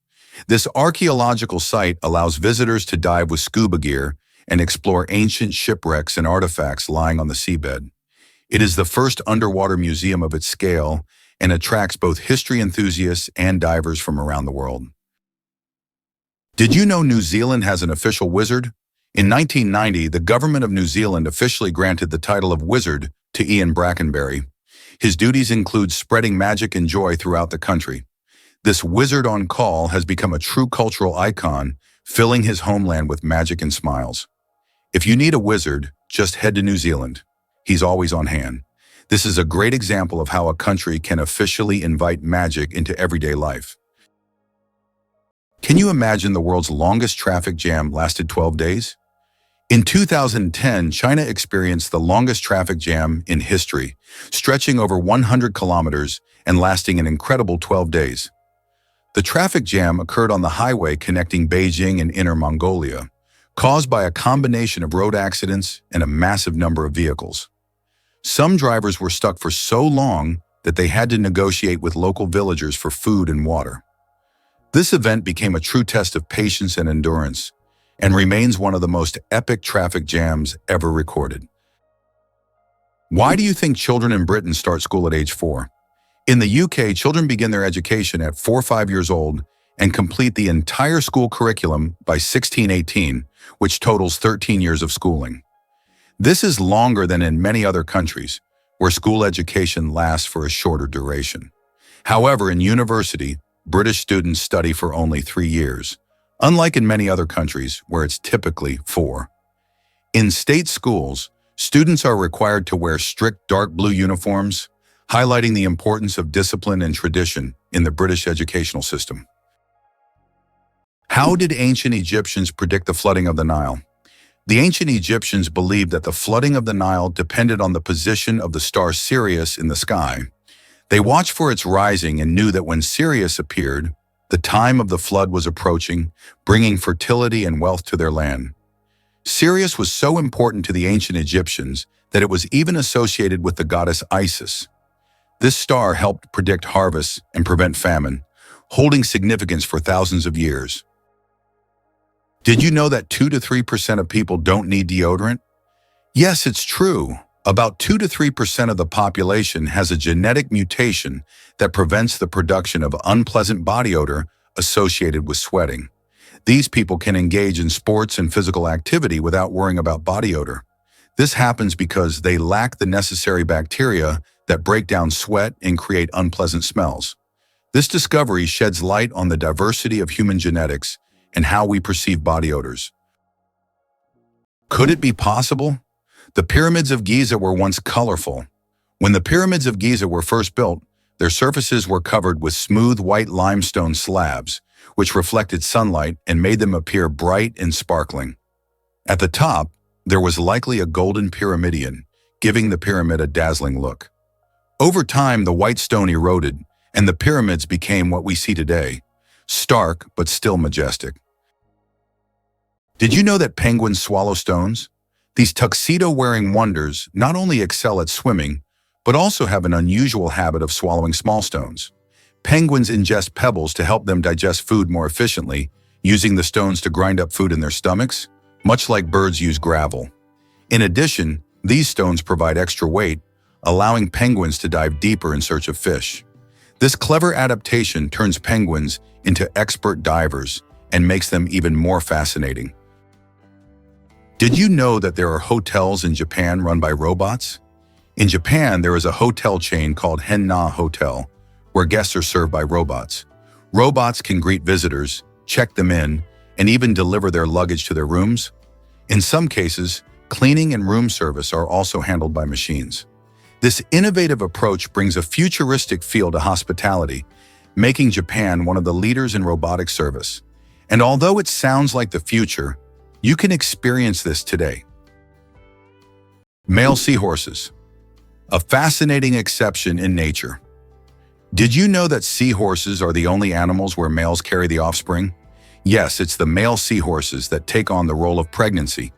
This archaeological site allows visitors to dive with scuba gear and explore ancient shipwrecks and artifacts lying on the seabed. It is the first underwater museum of its scale and attracts both history enthusiasts and divers from around the world. Did you know New Zealand has an official wizard? In 1990, the government of New Zealand officially granted the title of wizard to Ian Brackenbury. His duties include spreading magic and joy throughout the country. This wizard on call has become a true cultural icon, filling his homeland with magic and smiles. If you need a wizard, just head to New Zealand. He's always on hand. This is a great example of how a country can officially invite magic into everyday life. Can you imagine the world's longest traffic jam lasted 12 days? In 2010, China experienced the longest traffic jam in history, stretching over 100 kilometers and lasting an incredible 12 days. The traffic jam occurred on the highway connecting Beijing and Inner Mongolia, caused by a combination of road accidents and a massive number of vehicles. Some drivers were stuck for so long that they had to negotiate with local villagers for food and water. This event became a true test of patience and endurance, and remains one of the most epic traffic jams ever recorded. Why do you think children in Britain start school at age 4? In the UK, children begin their education at 4 or 5 years old and complete the entire school curriculum by 16-18, which totals 13 years of schooling. This is longer than in many other countries, where school education lasts for a shorter duration. However, in university, British students study for only 3 years, unlike in many other countries where it's typically 4. In state schools, students are required to wear strict dark blue uniforms, highlighting the importance of discipline and tradition in the British educational system. How did ancient Egyptians predict the flooding of the Nile? The ancient Egyptians believed that the flooding of the Nile depended on the position of the star Sirius in the sky. They watched for its rising and knew that when Sirius appeared, the time of the flood was approaching, bringing fertility and wealth to their land. Sirius was so important to the ancient Egyptians that it was even associated with the goddess Isis. This star helped predict harvests and prevent famine, holding significance for thousands of years. Did you know that 2 to 3% of people don't need deodorant? Yes, it's true. About 2 to 3% of the population has a genetic mutation that prevents the production of unpleasant body odor associated with sweating. These people can engage in sports and physical activity without worrying about body odor. This happens because they lack the necessary bacteria that break down sweat and create unpleasant smells. This discovery sheds light on the diversity of human genetics and how we perceive body odors. Could it be possible? The pyramids of Giza were once colorful. When the pyramids of Giza were first built, their surfaces were covered with smooth white limestone slabs, which reflected sunlight and made them appear bright and sparkling. At the top, there was likely a golden pyramidion, giving the pyramid a dazzling look. Over time, the white stone eroded, and the pyramids became what we see today, stark but still majestic. Did you know that penguins swallow stones? These tuxedo-wearing wonders not only excel at swimming, but also have an unusual habit of swallowing small stones. Penguins ingest pebbles to help them digest food more efficiently, using the stones to grind up food in their stomachs, much like birds use gravel. In addition, these stones provide extra weight, allowing penguins to dive deeper in search of fish. This clever adaptation turns penguins into expert divers and makes them even more fascinating. Did you know that there are hotels in Japan run by robots? In Japan, there is a hotel chain called Henna Hotel, where guests are served by robots. Robots can greet visitors, check them in, and even deliver their luggage to their rooms. In some cases, cleaning and room service are also handled by machines. This innovative approach brings a futuristic feel to hospitality, making Japan one of the leaders in robotic service. And although it sounds like the future, you can experience this today. Male seahorses, a fascinating exception in nature. Did you know that seahorses are the only animals where males carry the offspring? Yes, it's the male seahorses that take on the role of pregnancy.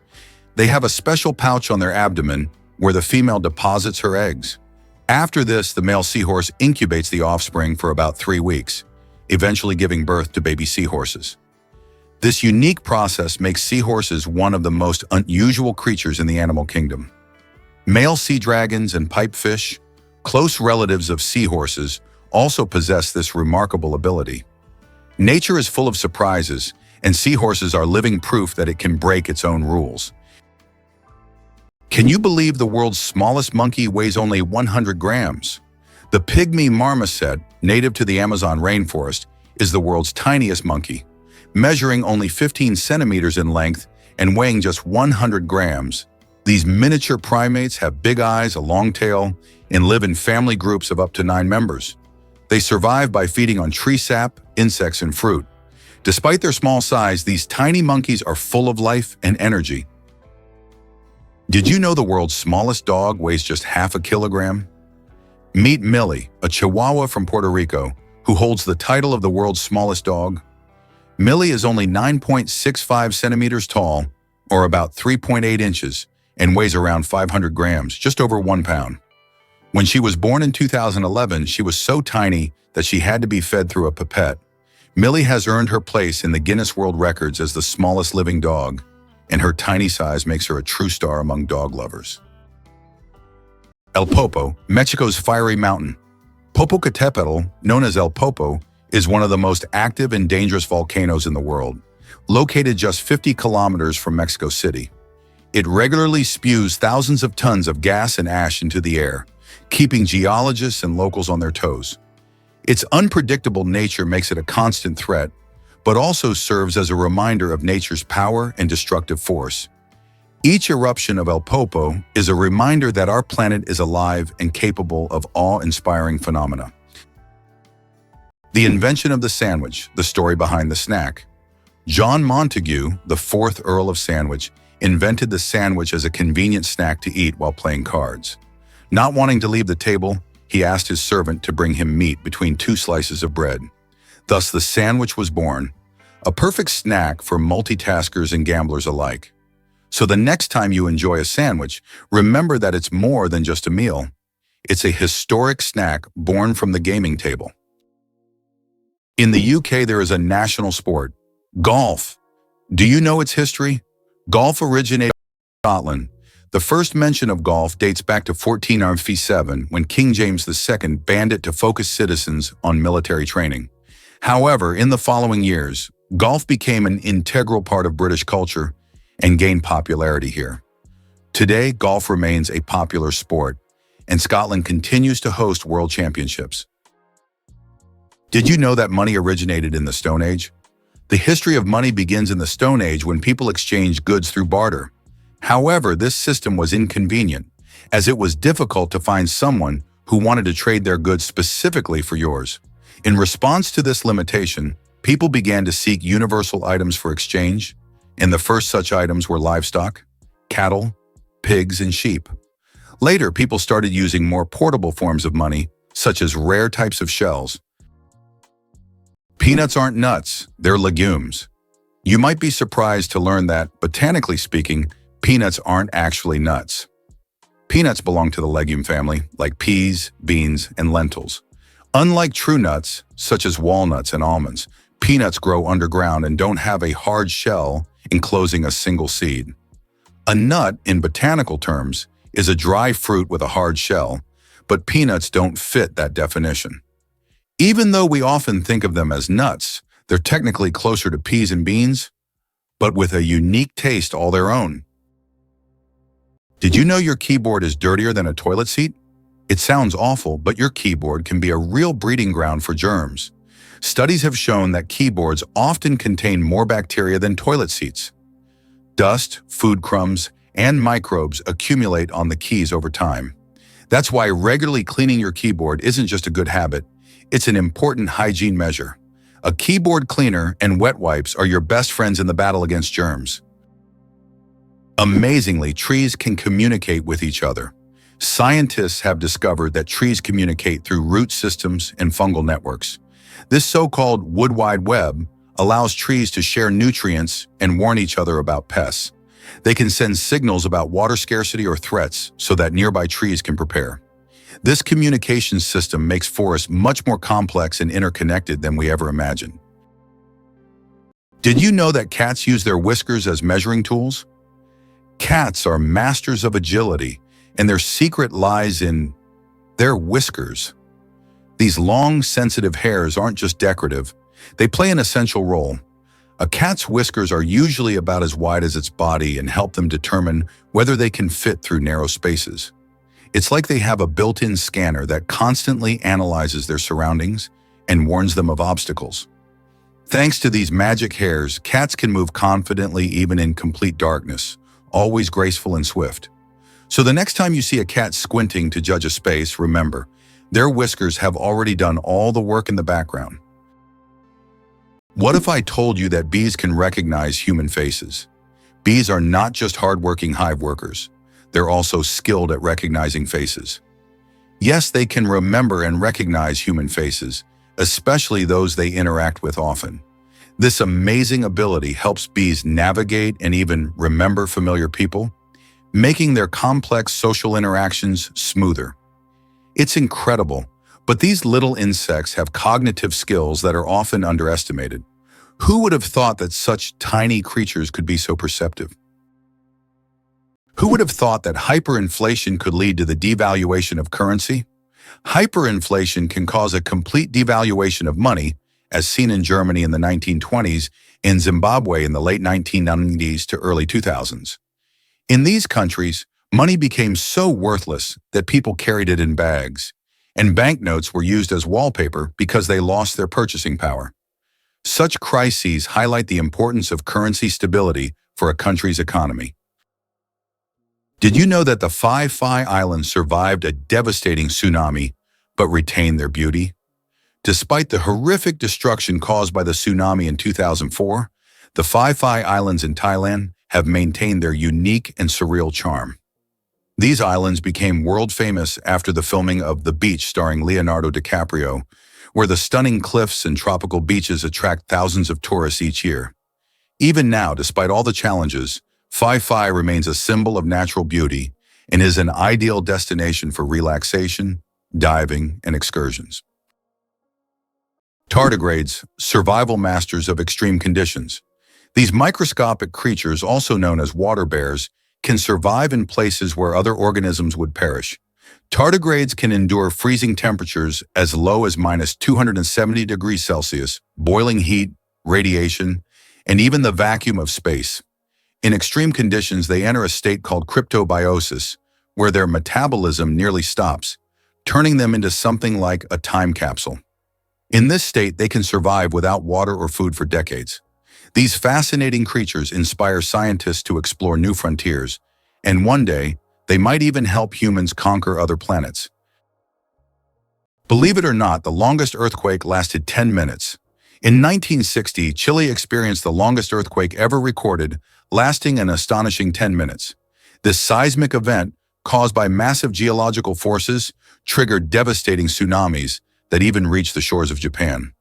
They have a special pouch on their abdomen where the female deposits her eggs. After this, the male seahorse incubates the offspring for about 3 weeks, eventually giving birth to baby seahorses. This unique process makes seahorses one of the most unusual creatures in the animal kingdom. Male sea dragons and pipefish, close relatives of seahorses, also possess this remarkable ability. Nature is full of surprises, and seahorses are living proof that it can break its own rules. Can you believe the world's smallest monkey weighs only 100 grams? The pygmy marmoset, native to the Amazon rainforest, is the world's tiniest monkey, measuring only 15 centimeters in length and weighing just 100 grams. These miniature primates have big eyes, a long tail, and live in family groups of up to 9 members. They survive by feeding on tree sap, insects, and fruit. Despite their small size, these tiny monkeys are full of life and energy. Did you know the world's smallest dog weighs just half a kilogram? Meet Millie, a Chihuahua from Puerto Rico, who holds the title of the world's smallest dog. Millie is only 9.65 centimeters tall, or about 3.8 inches, and weighs around 500 grams, just over 1 pound. When she was born in 2011, she was so tiny that she had to be fed through a pipette. Millie has earned her place in the Guinness World Records as the smallest living dog, and her tiny size makes her a true star among dog lovers. El Popo, Mexico's fiery mountain. Popocatépetl, known as El Popo, is one of the most active and dangerous volcanoes in the world, located just 50 kilometers from Mexico City. It regularly spews thousands of tons of gas and ash into the air, keeping geologists and locals on their toes. Its unpredictable nature makes it a constant threat, but also serves as a reminder of nature's power and destructive force. Each eruption of El Popo is a reminder that our planet is alive and capable of awe-inspiring phenomena. The invention of the sandwich, the story behind the snack. John Montagu, the 4th Earl of Sandwich, invented the sandwich as a convenient snack to eat while playing cards. Not wanting to leave the table, he asked his servant to bring him meat between 2 slices of bread. Thus, the sandwich was born, a perfect snack for multitaskers and gamblers alike. So the next time you enjoy a sandwich, remember that it's more than just a meal. It's a historic snack born from the gaming table. In the UK, there is a national sport, golf. Do you know its history? Golf originated in Scotland. The first mention of golf dates back to 1497 when King James II banned it to focus citizens on military training. However, in the following years, golf became an integral part of British culture and gained popularity here. Today, golf remains a popular sport, and Scotland continues to host world championships. Did you know that money originated in the Stone Age? The history of money begins in the Stone Age when people exchanged goods through barter. However, this system was inconvenient, as it was difficult to find someone who wanted to trade their goods specifically for yours. In response to this limitation, people began to seek universal items for exchange, and the first such items were livestock, cattle, pigs, and sheep. Later, people started using more portable forms of money, such as rare types of shells. Peanuts aren't nuts, they're legumes. You might be surprised to learn that, botanically speaking, peanuts aren't actually nuts. Peanuts belong to the legume family, like peas, beans, and lentils. Unlike true nuts, such as walnuts and almonds, peanuts grow underground and don't have a hard shell enclosing a single seed. A nut, in botanical terms, is a dry fruit with a hard shell, but peanuts don't fit that definition. Even though we often think of them as nuts, they're technically closer to peas and beans, but with a unique taste all their own. Did you know your keyboard is dirtier than a toilet seat? It sounds awful, but your keyboard can be a real breeding ground for germs. Studies have shown that keyboards often contain more bacteria than toilet seats. Dust, food crumbs, and microbes accumulate on the keys over time. That's why regularly cleaning your keyboard isn't just a good habit, it's an important hygiene measure. A keyboard cleaner and wet wipes are your best friends in the battle against germs. Amazingly, trees can communicate with each other. Scientists have discovered that trees communicate through root systems and fungal networks. This so-called wood wide web allows trees to share nutrients and warn each other about pests. They can send signals about water scarcity or threats so that nearby trees can prepare. This communication system makes forests much more complex and interconnected than we ever imagined. Did you know that cats use their whiskers as measuring tools? Cats are masters of agility, and their secret lies in their whiskers. These long, sensitive hairs aren't just decorative, they play an essential role. A cat's whiskers are usually about as wide as its body and help them determine whether they can fit through narrow spaces. It's like they have a built-in scanner that constantly analyzes their surroundings and warns them of obstacles. Thanks to these magic hairs, cats can move confidently even in complete darkness, always graceful and swift. So the next time you see a cat squinting to judge a space, remember, their whiskers have already done all the work in the background. What if I told you that bees can recognize human faces? Bees are not just hardworking hive workers. They're also skilled at recognizing faces. Yes, they can remember and recognize human faces, especially those they interact with often. This amazing ability helps bees navigate and even remember familiar people, making their complex social interactions smoother. It's incredible, but these little insects have cognitive skills that are often underestimated. Who would have thought that such tiny creatures could be so perceptive? Who would have thought that hyperinflation could lead to the devaluation of currency? Hyperinflation can cause a complete devaluation of money, as seen in Germany in the 1920s and Zimbabwe in the late 1990s to early 2000s. In these countries, money became so worthless that people carried it in bags, and banknotes were used as wallpaper because they lost their purchasing power. Such crises highlight the importance of currency stability for a country's economy. Did you know that the Phi Islands survived a devastating tsunami but retained their beauty? Despite the horrific destruction caused by the tsunami in 2004, the Phi Islands in Thailand have maintained their unique and surreal charm. These islands became world famous after the filming of The Beach starring Leonardo DiCaprio, where the stunning cliffs and tropical beaches attract thousands of tourists each year. Even now, despite all the challenges, Phi remains a symbol of natural beauty and is an ideal destination for relaxation, diving, and excursions. Tardigrades, survival masters of extreme conditions. These microscopic creatures, also known as water bears, can survive in places where other organisms would perish. Tardigrades can endure freezing temperatures as low as -270 degrees Celsius, boiling heat, radiation, and even the vacuum of space. In extreme conditions, they enter a state called cryptobiosis, where their metabolism nearly stops, turning them into something like a time capsule. In this state, they can survive without water or food for decades. These fascinating creatures inspire scientists to explore new frontiers, and one day, they might even help humans conquer other planets. Believe it or not, the longest earthquake lasted 10 minutes. In 1960, Chile experienced the longest earthquake ever recorded, lasting an astonishing 10 minutes. This seismic event, caused by massive geological forces, triggered devastating tsunamis that even reached the shores of Japan.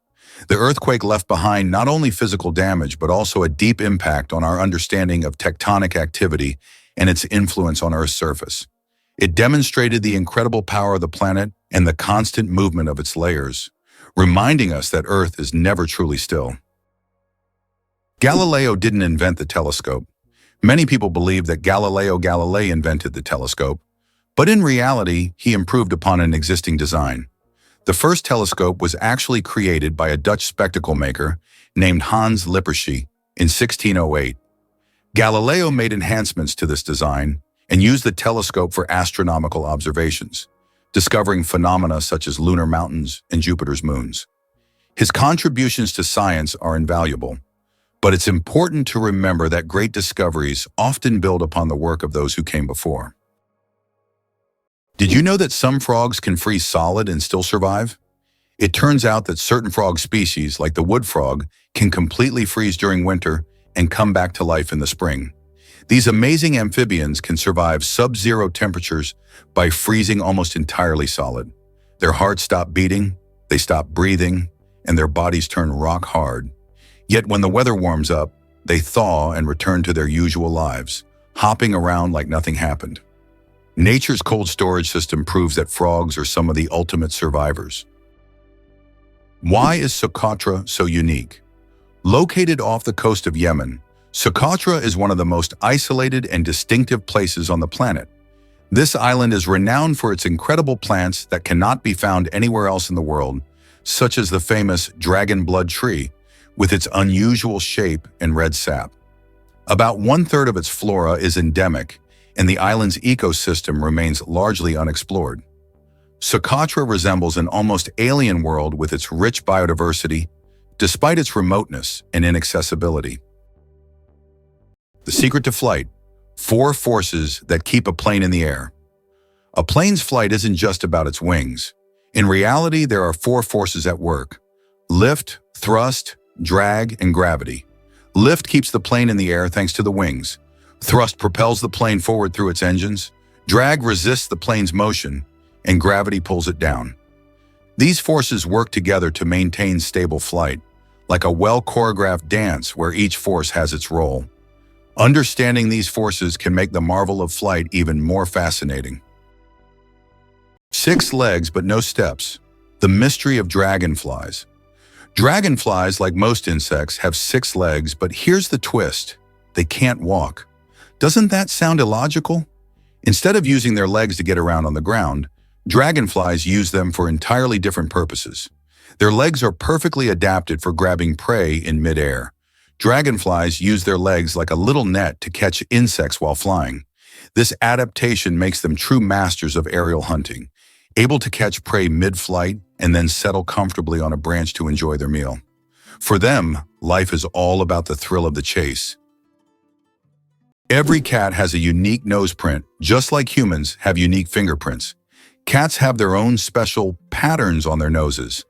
The earthquake left behind not only physical damage, but also a deep impact on our understanding of tectonic activity and its influence on Earth's surface. It demonstrated the incredible power of the planet and the constant movement of its layers, reminding us that Earth is never truly still. Galileo didn't invent the telescope. Many people believe that Galileo Galilei invented the telescope, but in reality, he improved upon an existing design. The first telescope was actually created by a Dutch spectacle maker named Hans Lippershey in 1608. Galileo made enhancements to this design and used the telescope for astronomical observations, discovering phenomena such as lunar mountains and Jupiter's moons. His contributions to science are invaluable, but it's important to remember that great discoveries often build upon the work of those who came before. Did you know that some frogs can freeze solid and still survive? It turns out that certain frog species, like the wood frog, can completely freeze during winter and come back to life in the spring. These amazing amphibians can survive sub-zero temperatures by freezing almost entirely solid. Their hearts stop beating, they stop breathing, and their bodies turn rock hard. Yet when the weather warms up, they thaw and return to their usual lives, hopping around like nothing happened. Nature's cold storage system proves that frogs are some of the ultimate survivors. Why is Socotra so unique? Located off the coast of Yemen, Socotra is one of the most isolated and distinctive places on the planet. This island is renowned for its incredible plants that cannot be found anywhere else in the world, such as the famous dragon blood tree, with its unusual shape and red sap. About 1/3 of its flora is endemic, and the island's ecosystem remains largely unexplored. Socotra resembles an almost alien world with its rich biodiversity, despite its remoteness and inaccessibility. The secret to flight: 4 forces that keep a plane in the air. A plane's flight isn't just about its wings. In reality, there are 4 forces at work: lift, thrust, drag, and gravity. Lift keeps the plane in the air thanks to the wings. Thrust propels the plane forward through its engines, drag resists the plane's motion, and gravity pulls it down. These forces work together to maintain stable flight, like a well-choreographed dance where each force has its role. Understanding these forces can make the marvel of flight even more fascinating. 6 legs but no steps. The mystery of dragonflies. Dragonflies, like most insects, have 6 legs, but here's the twist: they can't walk. Doesn't that sound illogical? Instead of using their legs to get around on the ground, dragonflies use them for entirely different purposes. Their legs are perfectly adapted for grabbing prey in midair. Dragonflies use their legs like a little net to catch insects while flying. This adaptation makes them true masters of aerial hunting, able to catch prey mid-flight and then settle comfortably on a branch to enjoy their meal. For them, life is all about the thrill of the chase. Every cat has a unique nose print, just like humans have unique fingerprints. Cats have their own special patterns on their noses.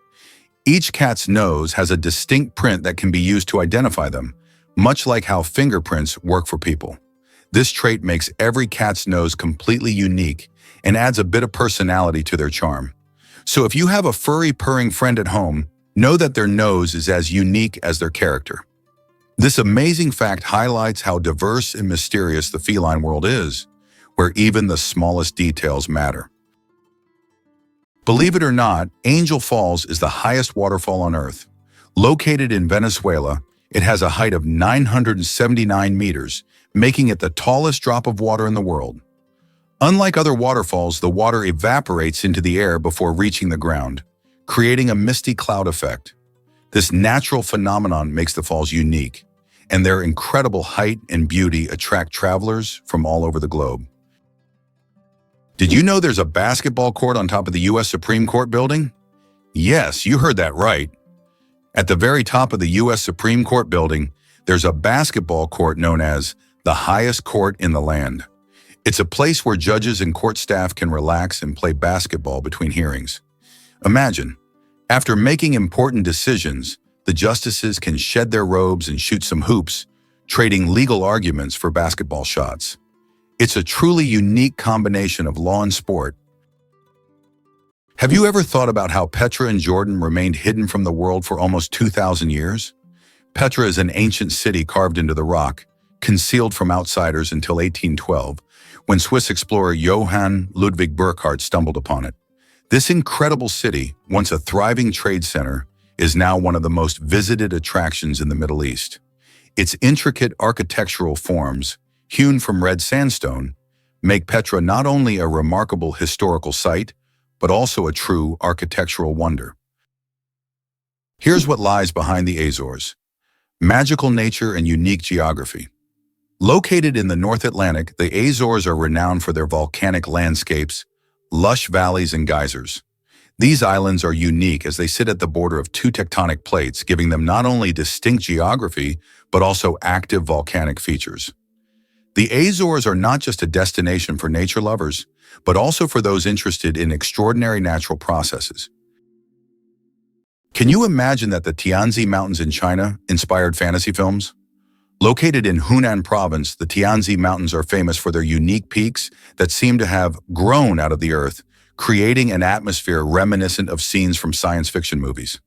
Each cat's nose has a distinct print that can be used to identify them, much like how fingerprints work for people. This trait makes every cat's nose completely unique and adds a bit of personality to their charm. So if you have a furry, purring friend at home, know that their nose is as unique as their character. This amazing fact highlights how diverse and mysterious the feline world is, where even the smallest details matter. Believe it or not, Angel Falls is the highest waterfall on Earth. Located in Venezuela, it has a height of 979 meters, making it the tallest drop of water in the world. Unlike other waterfalls, the water evaporates into the air before reaching the ground, creating a misty cloud effect. This natural phenomenon makes the falls unique, and their incredible height and beauty attract travelers from all over the globe. Did you know there's a basketball court on top of the U.S. Supreme Court building? Yes, you heard that right. At the very top of the U.S. Supreme Court building, there's a basketball court known as the highest court in the land. It's a place where judges and court staff can relax and play basketball between hearings. Imagine, after making important decisions, the justices can shed their robes and shoot some hoops, trading legal arguments for basketball shots. It's a truly unique combination of law and sport. Have you ever thought about how Petra in Jordan remained hidden from the world for almost 2,000 years? Petra is an ancient city carved into the rock, concealed from outsiders until 1812, when Swiss explorer Johann Ludwig Burckhardt stumbled upon it. This incredible city, once a thriving trade center, is now one of the most visited attractions in the Middle East. Its intricate architectural forms, hewn from red sandstone, make Petra not only a remarkable historical site, but also a true architectural wonder. Here's what lies behind the Azores: magical nature and unique geography. Located in the North Atlantic, the Azores are renowned for their volcanic landscapes, lush valleys, and geysers. These islands are unique as they sit at the border of two tectonic plates, giving them not only distinct geography, but also active volcanic features. The Azores are not just a destination for nature lovers, but also for those interested in extraordinary natural processes. Can you imagine that the Tianzi Mountains in China inspired fantasy films? Located in Hunan province, the Tianzi Mountains are famous for their unique peaks that seem to have grown out of the earth, creating an atmosphere reminiscent of scenes from science fiction movies.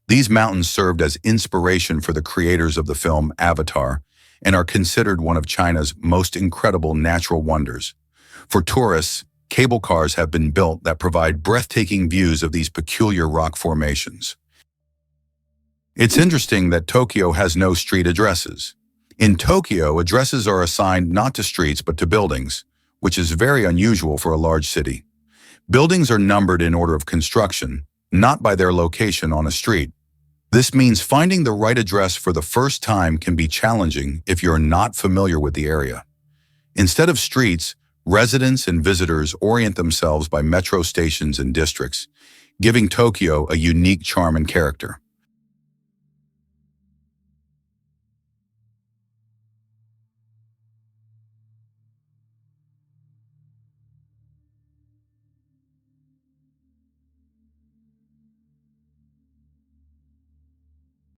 These mountains served as inspiration for the creators of the film Avatar and are considered one of China's most incredible natural wonders. For tourists, cable cars have been built that provide breathtaking views of these peculiar rock formations. It's interesting that Tokyo has no street addresses. In Tokyo, addresses are assigned not to streets but to buildings, which is very unusual for a large city. Buildings are numbered in order of construction, not by their location on a street. This means finding the right address for the first time can be challenging if you're not familiar with the area. Instead of streets, residents and visitors orient themselves by metro stations and districts, giving Tokyo a unique charm and character.